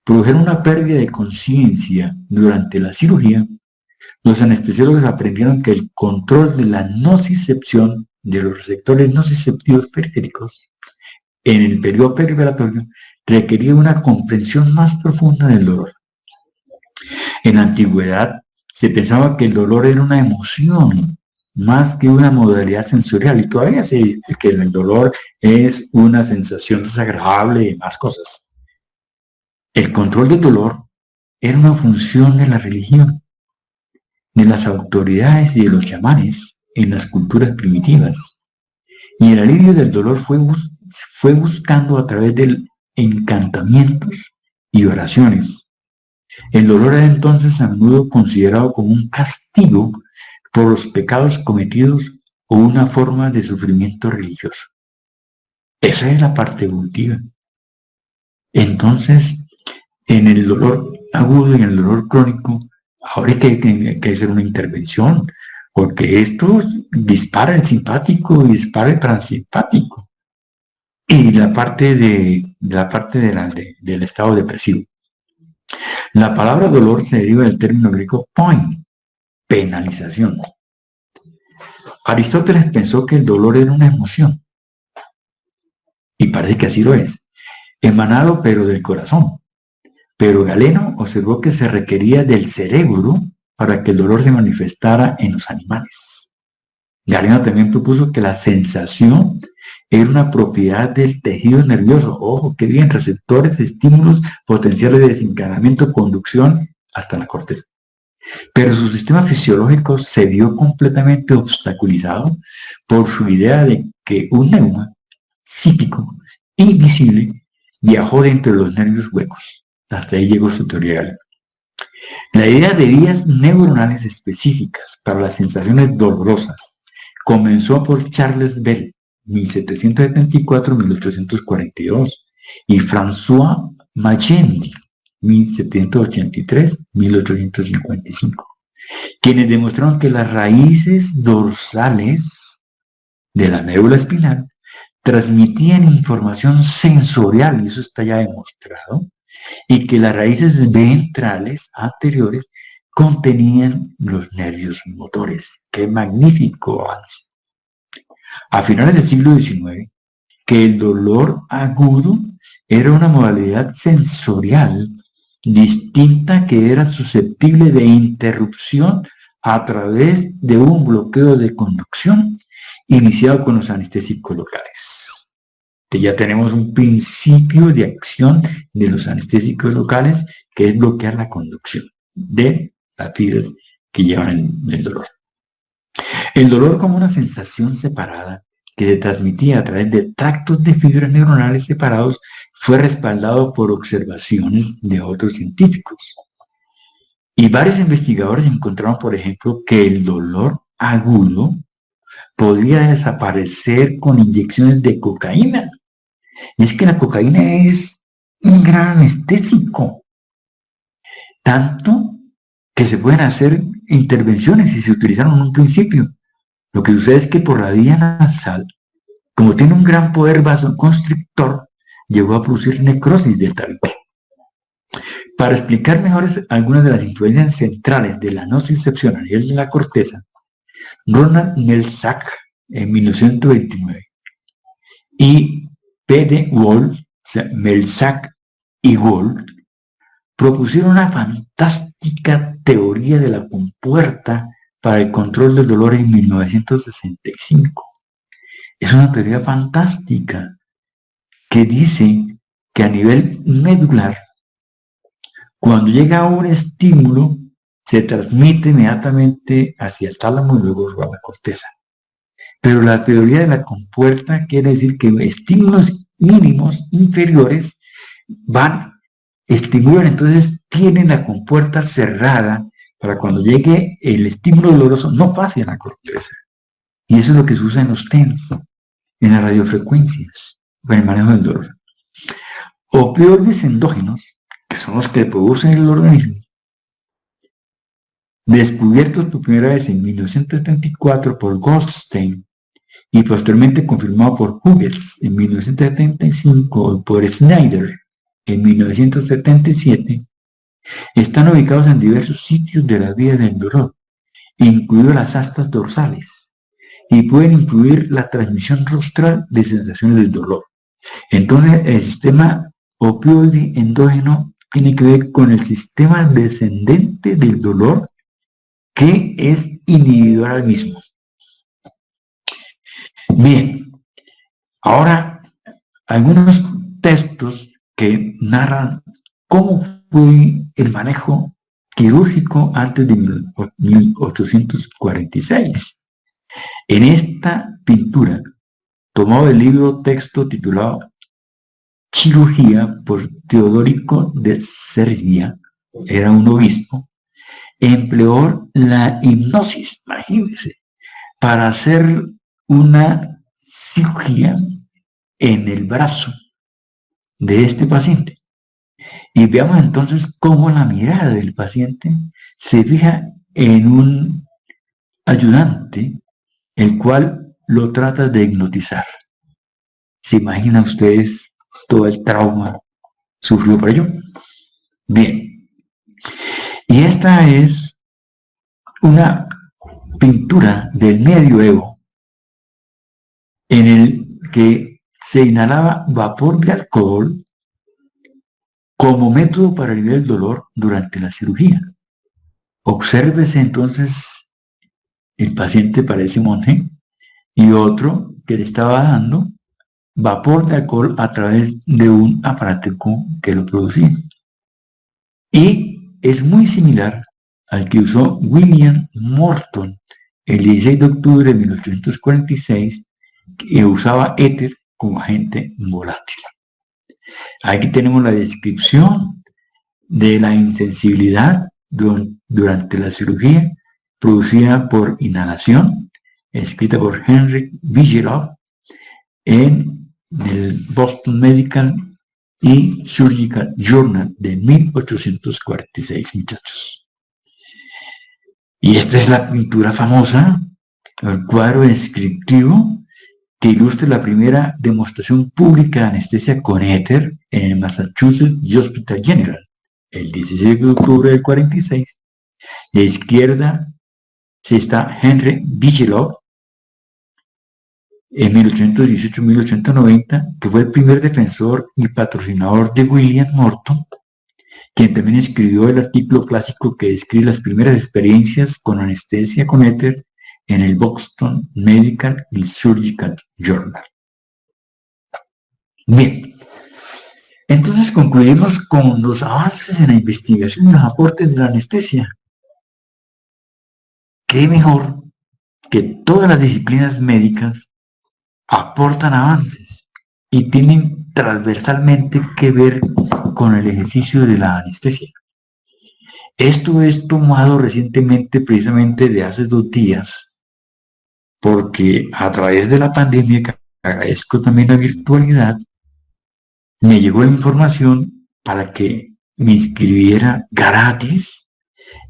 produjeron una pérdida de conciencia durante la cirugía, los anestesiólogos aprendieron que el control de la nocicepción de los receptores nociceptivos periféricos en el periodo perioperatorio requería una comprensión más profunda del dolor. En la antigüedad se pensaba que el dolor era una emoción más que una modalidad sensorial, y todavía se dice que el dolor es una sensación desagradable y más cosas. El control del dolor era una función de la religión, de las autoridades y de los chamanes en las culturas primitivas. Y el alivio del dolor fue buscando a través de encantamientos y oraciones. El dolor era entonces a menudo considerado como un castigo por los pecados cometidos o una forma de sufrimiento religioso. Esa es la parte evolutiva. Entonces, en el dolor agudo y en el dolor crónico, ahora hay que hacer una intervención, porque esto dispara el simpático y dispara el parasimpático. Y la parte del estado depresivo. La palabra dolor se deriva del término griego poin, penalización. Aristóteles pensó que el dolor era una emoción, y parece que así lo es, emanado pero del corazón. Pero Galeno observó que se requería del cerebro para que el dolor se manifestara en los animales. Galeno también propuso que la sensación era una propiedad del tejido nervioso. Ojo, qué bien, receptores, estímulos, potenciales de desencadenamiento, conducción, hasta la corteza. Pero su sistema fisiológico se vio completamente obstaculizado por su idea de que un neuma psíquico invisible viajó dentro de los nervios huecos. Hasta ahí llegó su teoría Galeno. La idea de vías neuronales específicas para las sensaciones dolorosas comenzó por Charles Bell, 1774-1842, y François Magendie, 1783-1855, quienes demostraron que las raíces dorsales de la médula espinal transmitían información sensorial, y eso está ya demostrado, y que las raíces ventrales anteriores contenían los nervios motores. ¡Qué magnífico avance! A finales del siglo XIX, que el dolor agudo era una modalidad sensorial distinta que era susceptible de interrupción a través de un bloqueo de conducción iniciado con los anestésicos locales. Ya tenemos un principio de acción de los anestésicos locales, que es bloquear la conducción de las fibras que llevan el dolor. El dolor como una sensación separada que se transmitía a través de tractos de fibras neuronales separados fue respaldado por observaciones de otros científicos. Y varios investigadores encontraron, por ejemplo, que el dolor agudo podría desaparecer con inyecciones de cocaína. Y es que la cocaína es un gran anestésico, tanto que se pueden hacer intervenciones y se utilizaron en un principio. Lo que sucede es que por la vía nasal, como tiene un gran poder vasoconstrictor, llegó a producir necrosis del tabique. Para explicar mejor algunas de las influencias centrales de la nocicepción a nivel de la corteza, Ronald Melzack, en 1929, y P.D. Wold, o sea, Melzack y Wold, propusieron una fantástica teoría de la compuerta para el control del dolor en 1965. Es una teoría fantástica que dice que a nivel medular, cuando llega un estímulo, se transmite inmediatamente hacia el tálamo y luego a la corteza. Pero la teoría de la compuerta quiere decir que estímulos mínimos inferiores estimulan, entonces tienen la compuerta cerrada para cuando llegue el estímulo doloroso no pase a la corteza. Y eso es lo que se usa en los TENS, en las radiofrecuencias, para el manejo del dolor. Opioides endógenos, que son los que producen el organismo, descubiertos por primera vez en 1974 por Goldstein y posteriormente confirmado por Hughes en 1975 y por Snyder en 1977, están ubicados en diversos sitios de la vía del dolor, incluidas las astas dorsales, y pueden influir la transmisión rostral de sensaciones del dolor. Entonces, el sistema opioide endógeno tiene que ver con el sistema descendente del dolor, que es individual al mismo. Bien, ahora algunos textos que narran cómo fue el manejo quirúrgico antes de 1846. En esta pintura, tomado del libro texto titulado Cirugía por Teodorico de Serbia, era un obispo, empleó la hipnosis, imagínense, para hacer una cirugía en el brazo de este paciente. Y veamos entonces cómo la mirada del paciente se fija en un ayudante, el cual lo trata de hipnotizar. ¿Se imaginan ustedes todo el trauma sufrido por ello? Bien. Y esta es una pintura del medioevo en el que se inhalaba vapor de alcohol como método para aliviar el dolor durante la cirugía. Obsérvese entonces, el paciente parece monje y otro que le estaba dando vapor de alcohol a través de un aparato que lo producía. Y es muy similar al que usó William Morton el 16 de octubre de 1846, que usaba éter como agente volátil. Aquí tenemos la descripción de la insensibilidad durante la cirugía producida por inhalación, escrita por Henry Bigelow en el Boston Medical y Surgical Journal de 1846, muchachos. Y esta es la pintura famosa, el cuadro descriptivo que ilustra la primera demostración pública de anestesia con éter en el Massachusetts Hospital General, el 16 de octubre del 46. De izquierda está Henry Bigelow, en 1818-1890, que fue el primer defensor y patrocinador de William Morton, quien también escribió el artículo clásico que describe las primeras experiencias con anestesia con éter en el Boston Medical y Surgical Journal. Bien, entonces concluimos con los avances en la investigación y los aportes de la anestesia. ¿Qué mejor que todas las disciplinas médicas aportan avances y tienen transversalmente que ver con el ejercicio de la anestesia? Esto es tomado recientemente, precisamente de hace 2 días, porque a través de la pandemia, que agradezco también la virtualidad, me llegó la información para que me inscribiera gratis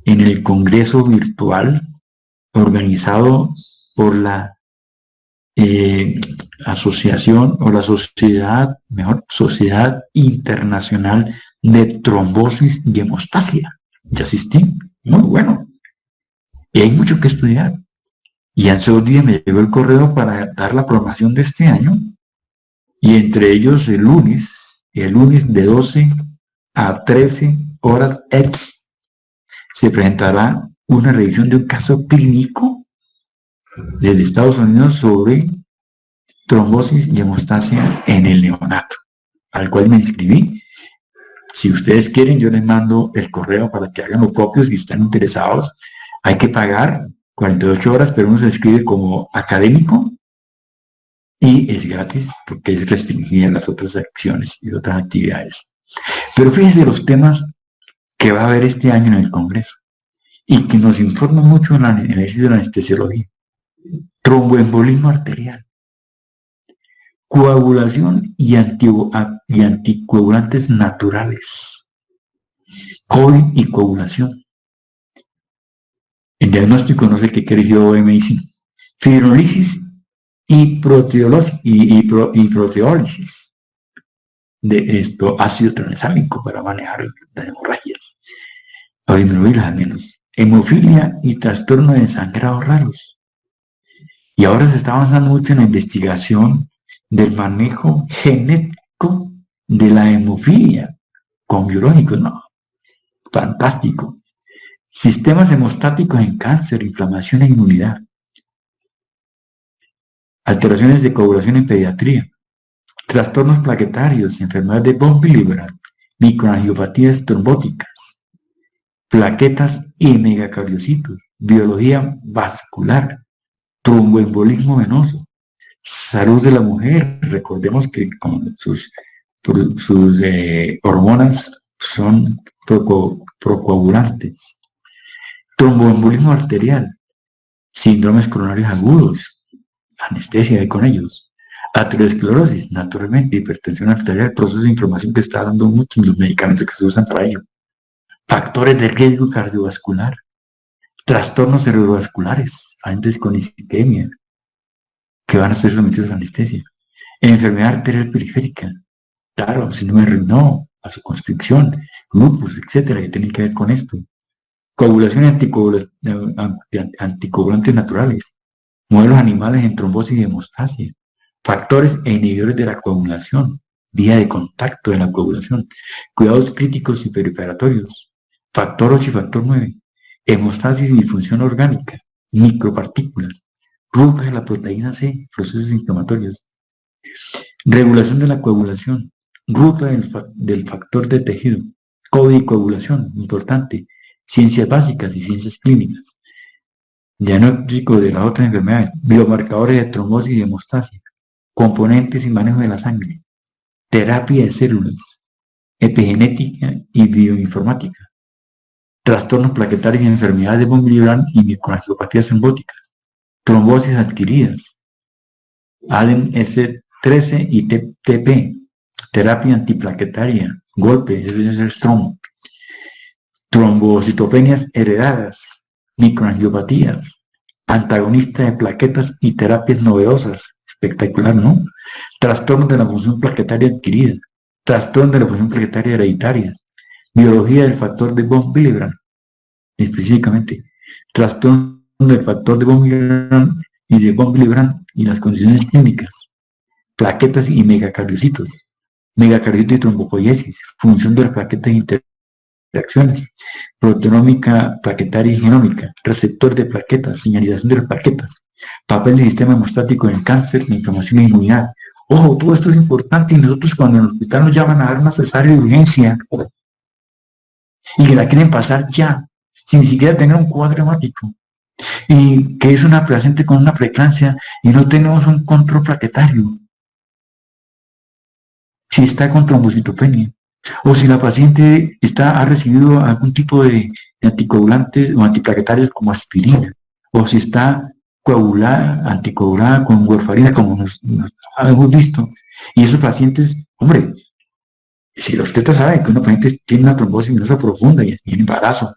en el congreso virtual organizado por la asociación o la sociedad internacional de trombosis y hemostasia. Ya asistí, muy bueno. Y hay mucho que estudiar. Y hace 2 días me llegó el correo para dar la programación de este año, y entre ellos el lunes de 12 a 13 horas ex, se presentará una revisión de un caso clínico desde Estados Unidos sobre trombosis y hemostasia en el neonato, al cual me inscribí. Si ustedes quieren, yo les mando el correo para que hagan lo propio si están interesados. Hay que pagar 48 horas, pero uno se inscribe como académico y es gratis porque es restringida en las otras acciones y otras actividades. Pero fíjense los temas que va a haber este año en el Congreso y que nos informan mucho en el ejercicio de la anestesiología. Tromboembolismo arterial, coagulación y anticoagulantes naturales, COVID y coagulación, El diagnóstico no sé qué eligió MIC. Fibrinolisis y proteólisis de esto, ácido tranexámico para manejar las hemorragias o disminuirlas al menos. Hemofilia y trastorno de sangrados raros. Y ahora se está avanzando mucho en la investigación del manejo genético de la hemofilia con biológicos, ¿no? Fantástico. Sistemas hemostáticos en cáncer, inflamación e inmunidad. Alteraciones de coagulación en pediatría. Trastornos plaquetarios, enfermedades de von Willebrand, microangiopatías trombóticas, plaquetas y megacardiocitos, biología vascular, tromboembolismo venoso, salud de la mujer. Recordemos que con sus hormonas son procoagulantes. Tromboembolismo arterial, síndromes coronarios agudos, anestesia con ellos. Aterosclerosis, naturalmente, hipertensión arterial, proceso de inflamación que está dando mucho en los medicamentos que se usan para ello. Factores de riesgo cardiovascular, trastornos cerebrovasculares, pacientes con isquemia, que van a ser sometidos a anestesia. Enfermedad arterial periférica, claro, síndrome de Raynaud, vasoconstricción, lupus, etcétera, que tienen que ver con esto. Coagulación y anticoagulantes naturales, modelos animales en trombosis y hemostasia, factores e inhibidores de la coagulación, vía de contacto de la coagulación, cuidados críticos y perioperatorios, factor 8 y factor 9, hemostasis y disfunción orgánica, micropartículas, rutas de la proteína C, procesos inflamatorios, regulación de la coagulación, ruta del factor de tejido, coagulación, importante, ciencias básicas y ciencias clínicas, diagnóstico de las otras enfermedades, biomarcadores de trombosis y hemostasia, componentes y manejo de la sangre, terapia de células, epigenética y bioinformática, trastornos plaquetarios y enfermedades de von Willebrand y microangiopatías trombóticas, trombosis adquiridas, ADEN S13 y TP, terapia antiplaquetaria, golpe, Strong, trombocitopenias heredadas, microangiopatías, antagonista de plaquetas y terapias novedosas, espectacular, ¿no? Trastornos de la función plaquetaria adquirida, trastornos de la función plaquetaria hereditaria, biología del factor de von Willebrand, específicamente, trastornos del factor de von Willebrand y las condiciones clínicas, plaquetas y megacardiocitos y trombopoiesis, función de las plaquetas e interacciones, proteinómica plaquetaria y genómica, receptor de plaquetas, señalización de las plaquetas, papel del sistema hemostático en cáncer, inflamación e inmunidad. Ojo, todo esto es importante y nosotros cuando en el hospital nos llaman a dar una cesárea de urgencia y que la quieren pasar ya, sin siquiera tener un cuadro hemático, y que es una paciente con una preeclampsia y no tenemos un control plaquetario, si está con trombocitopenia, o si la paciente ha recibido algún tipo de anticoagulantes o antiplaquetarios como aspirina, o si está anticoagulada con warfarina, como nos hemos visto, y esos pacientes, hombre, si la obstetra sabe que una paciente tiene una trombosis venosa profunda y tiene embarazo,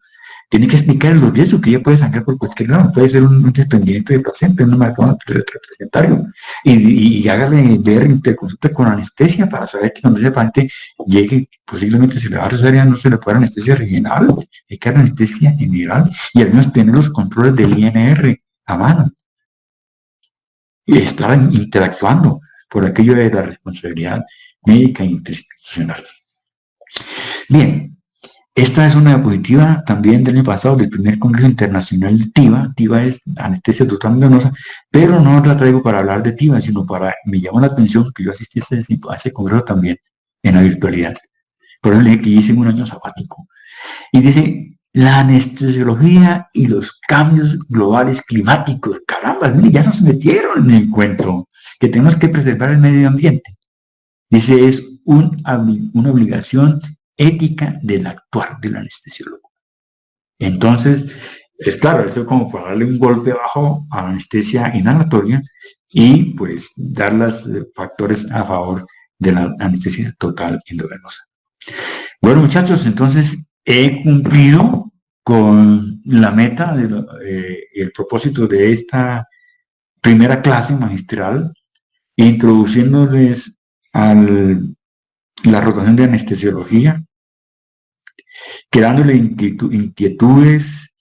tiene que explicar los riesgos que ella puede sangrar por cualquier lado, puede ser un desprendimiento de placenta, un marcador placentario, y hágale ver interconsulta con anestesia para saber que cuando ese paciente llegue, posiblemente se le va a cesárea, no se le puede dar anestesia regional, hay que dar anestesia general, y al menos tener los controles del INR a mano, y estar interactuando por aquello de la responsabilidad médica e interinstitucional. Bien. Esta es una diapositiva también del año pasado, del primer Congreso Internacional de TIVA. TIVA es anestesia total venosa, pero no la traigo para hablar de TIVA, sino me llamó la atención que yo asistí a ese congreso también, en la virtualidad. Por eso le dije que hice un año sabático. Y dice, la anestesiología y los cambios globales climáticos. Caramba, mire, ya nos metieron en el cuento, que tenemos que preservar el medio ambiente. Dice, es una obligación ética del actuar del anestesiólogo. Entonces, es claro, eso es como para darle un golpe bajo a la anestesia inhalatoria y pues dar los factores a favor de la anestesia total endovenosa. Bueno, muchachos, entonces he cumplido con la meta y el propósito de esta primera clase magistral, introduciéndoles a la rotación de anestesiología, creándole inquietudes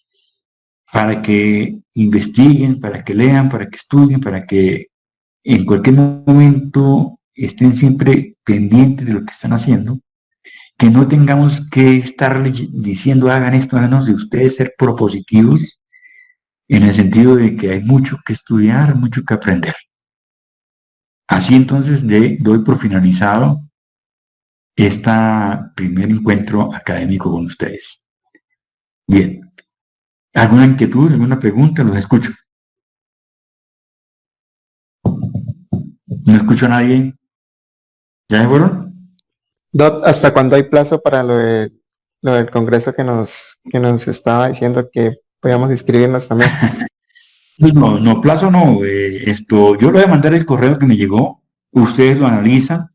para que investiguen, para que lean, para que estudien, para que en cualquier momento estén siempre pendientes de lo que están haciendo, que no tengamos que estar diciendo hagan esto, háganos, de ustedes ser propositivos en el sentido de que hay mucho que estudiar, mucho que aprender. Así entonces doy por finalizado este primer encuentro académico con ustedes. Bien. ¿Alguna inquietud, alguna pregunta? Los escucho. No escucho a nadie. ¿Ya se fueron? Doc, ¿hasta cuándo hay plazo para lo del congreso que nos estaba diciendo que podíamos inscribirnos también? No, plazo no. Yo le voy a mandar el correo que me llegó. Ustedes lo analizan.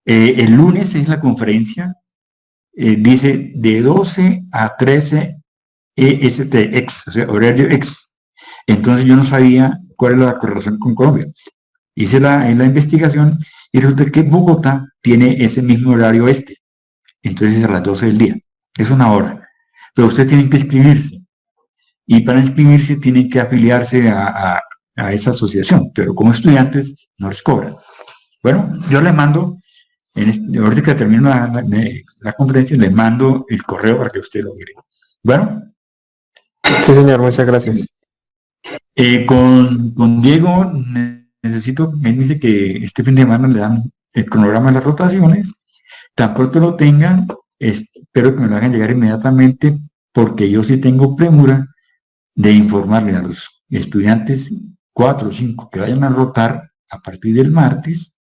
El lunes es la conferencia. Dice de 12 a 13 EST, o sea, horario ex. Entonces yo no sabía cuál era la correlación con Colombia. Hice la investigación y resulta que Bogotá tiene ese mismo horario este. Entonces es a las 12 del día. Es una hora. Pero ustedes tienen que inscribirse. Y para inscribirse tienen que afiliarse a esa asociación. Pero como estudiantes no les cobran. Bueno, yo les mando, ahorita que termino la conferencia, les mando el correo para que usted lo mire. Bueno. Sí, señor, muchas gracias. Con Diego necesito, él dice que este fin de semana le dan el cronograma de las rotaciones. Tan pronto lo tengan, espero que me lo hagan llegar inmediatamente, porque yo sí tengo premura de informarle a los estudiantes 4 o 5 que vayan a rotar a partir del martes,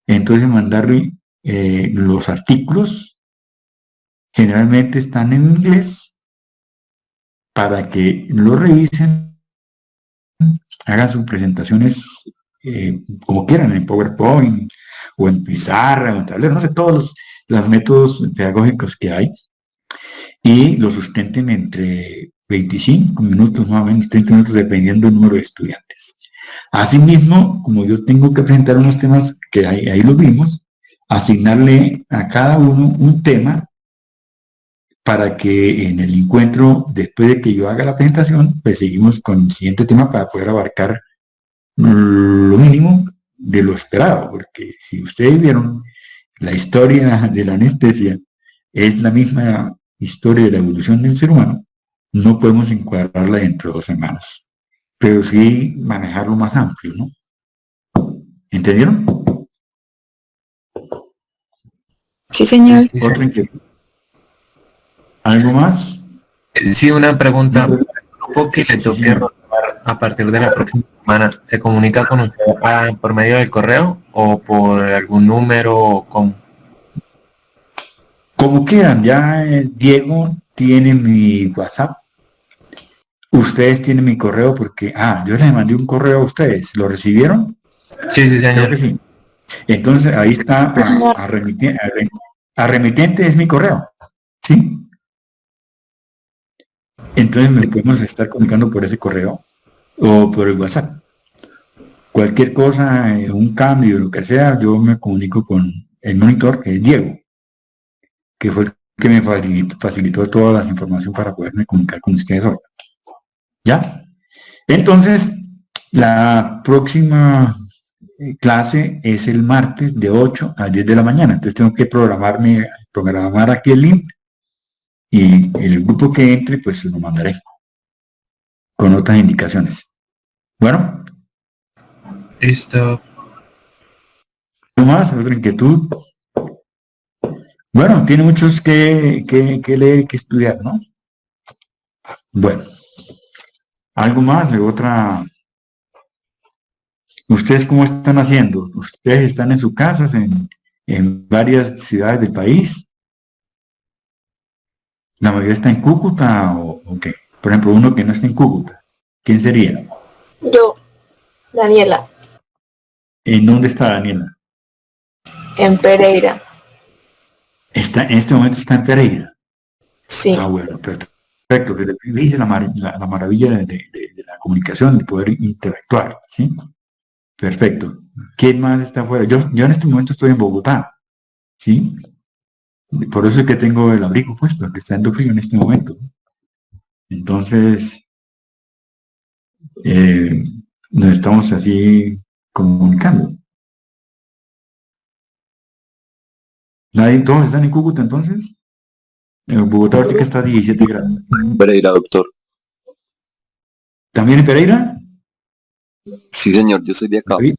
entonces mandarle los artículos, generalmente están en inglés, para que lo revisen, hagan sus presentaciones como quieran, en PowerPoint o en pizarra o en tablero, no sé, todos los métodos pedagógicos que hay, y lo sustenten entre 25 minutos más o menos, 30 minutos, dependiendo del número de estudiantes. Asimismo, como yo tengo que presentar unos temas que ahí lo vimos, asignarle a cada uno un tema para que en el encuentro, después de que yo haga la presentación, pues seguimos con el siguiente tema para poder abarcar lo mínimo de lo esperado, porque si ustedes vieron la historia de la anestesia, es la misma historia de la evolución del ser humano, no podemos encuadrarla dentro de 2 semanas, pero sí manejarlo más amplio, ¿no? ¿Entendieron? Sí, señor. ¿Otra inquietud? ¿Algo más? Sí, una pregunta. ¿El grupo que le toque rotar a partir de la próxima semana se comunica con usted por medio del correo o por algún número o cómo? Como quieran, ya Diego tiene mi WhatsApp. Ustedes tienen mi correo porque, yo les mandé un correo a ustedes. ¿Lo recibieron? Sí, sí, señor. Creo que sí. Entonces ahí está, a remitente es mi correo. ¿Sí? Entonces me podemos estar comunicando por ese correo o por el WhatsApp. Cualquier cosa, un cambio, lo que sea, yo me comunico con el monitor, que es Diego, que fue el que me facilitó todas las informaciones para poderme comunicar con ustedes hoy. ¿Ya? Entonces, la próxima clase es el martes de 8 a 10 de la mañana. Entonces tengo que programar aquí el link y el grupo que entre, pues lo mandaré con otras indicaciones. Bueno. Listo. ¿Algo más? ¿Otra inquietud? Bueno, tiene muchos que leer y que estudiar, ¿no? Bueno. ¿Algo más? ¿Otra? ¿Ustedes cómo están haciendo? ¿Ustedes están en sus casas, en varias ciudades del país? ¿La mayoría está en Cúcuta o qué? Por ejemplo, uno que no está en Cúcuta. ¿Quién sería? Yo, Daniela. ¿En dónde está Daniela? En Pereira. En este momento está en Pereira. Sí. Bueno, Perfecto, que dice la maravilla de la comunicación, de poder interactuar, ¿sí? Perfecto. ¿Quién más está afuera? Yo en este momento estoy en Bogotá, ¿sí? Por eso es que tengo el abrigo puesto, que está dando frío en este momento. Entonces, eh, nos estamos así comunicando. ¿Nadie, todos están en Cúcuta entonces? En Bogotá ahorita está a 17 grados. Pereira, doctor. ¿También en Pereira? Sí, señor, yo soy de acá. Sí.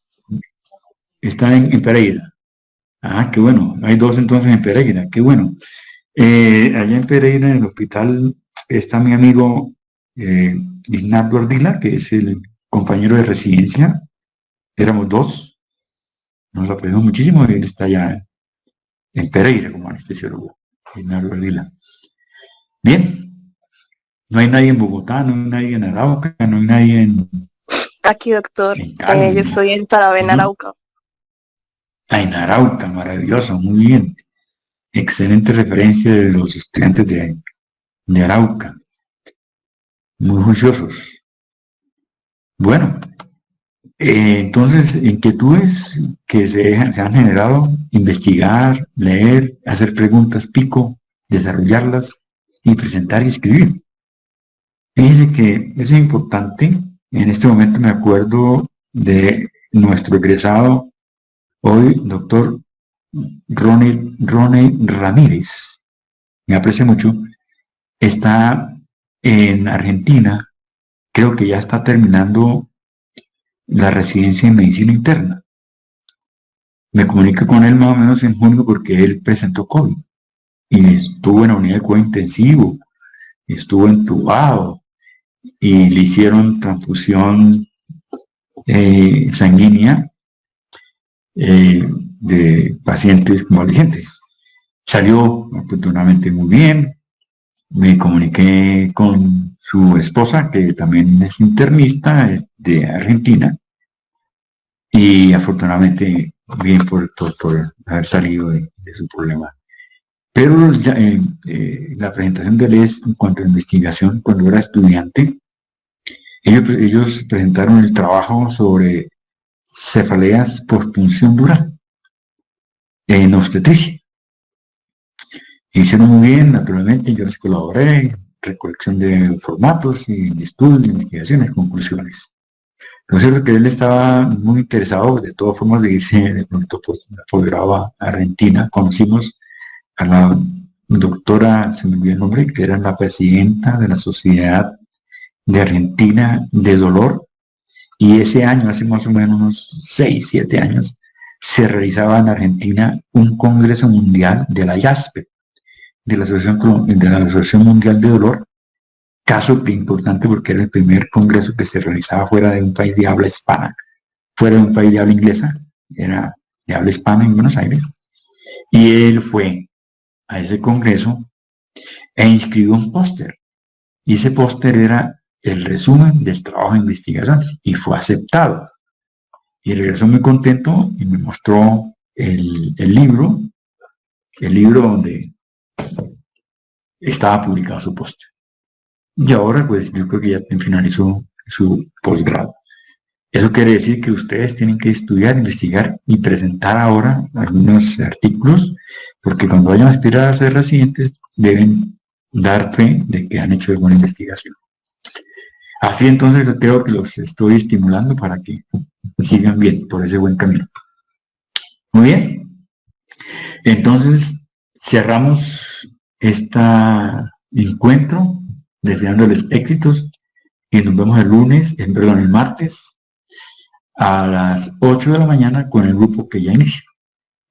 Está en Pereira. Ah, qué bueno. Hay dos entonces en Pereira, qué bueno. Allá en Pereira, en el hospital, está mi amigo Ignardo Ardila, que es el compañero de residencia. Éramos dos. Nos aprendimos muchísimo y él está allá en Pereira como anestesiólogo. Ignardo Ardila. Bien. No hay nadie en Bogotá, no hay nadie en Arauca, no hay nadie Aquí, doctor. en Cali. Yo estoy en Taravena, Ujú. Arauca. Ah, en Arauca, maravilloso, muy bien. Excelente referencia de los estudiantes de Arauca. Muy juiciosos. Bueno, entonces, inquietudes que se han generado, investigar, leer, hacer preguntas pico, desarrollarlas y presentar y escribir. Fíjense que eso es importante. En este momento me acuerdo de nuestro egresado hoy, doctor Ronnie Ramírez. Me aprecia mucho. Está en Argentina. Creo que ya está terminando la residencia en medicina interna. Me comuniqué con él más o menos en junio porque él presentó COVID y estuvo en la unidad de cuidado intensivo, estuvo entubado y le hicieron transfusión sanguínea de pacientes convalecientes. Salió afortunadamente muy bien. Me comuniqué con su esposa, que también es internista, es de Argentina, y afortunadamente bien por haber salido de su problema. Pero ya, la presentación de él es en cuanto a investigación, cuando era estudiante, ellos presentaron el trabajo sobre cefaleas postpunción dural en obstetricia. Hicieron muy bien, naturalmente, yo les colaboré, recolección de formatos y estudios, investigaciones, conclusiones. Lo cierto es que él estaba muy interesado, de todas formas, de irse de pronto posgrado a Argentina. Conocimos a la doctora, se me olvidó el nombre, que era la presidenta de la Sociedad de Argentina de Dolor, y ese año, hace más o menos unos 6, 7 años, se realizaba en Argentina un congreso mundial de la IASPE, de la Asociación Mundial de Dolor, caso importante porque era el primer congreso que se realizaba fuera de un país de habla hispana, fuera de un país de habla inglesa, era de habla hispana en Buenos Aires, y él fue a ese congreso e inscribió un póster, y ese póster era el resumen del trabajo de investigación, y fue aceptado. Y regresó muy contento y me mostró el libro donde estaba publicado su póster. Y ahora, pues, yo creo que ya finalizó su posgrado. Eso quiere decir que ustedes tienen que estudiar, investigar y presentar ahora algunos artículos, porque cuando vayan a aspirar a ser residentes, deben dar fe de que han hecho alguna investigación. Así entonces creo que los estoy estimulando para que sigan bien por ese buen camino. Muy bien. Entonces, cerramos este encuentro deseándoles éxitos y nos vemos el martes a las 8 de la mañana con el grupo que ya inicia.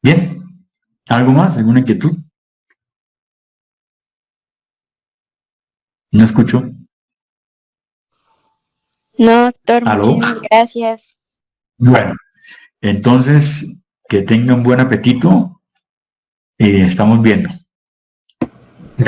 Bien, ¿algo más? ¿Alguna inquietud? No escucho. No, doctor, ¿Aló? muchísimas gracias. Bueno, entonces que tengan buen apetito y estamos viendo.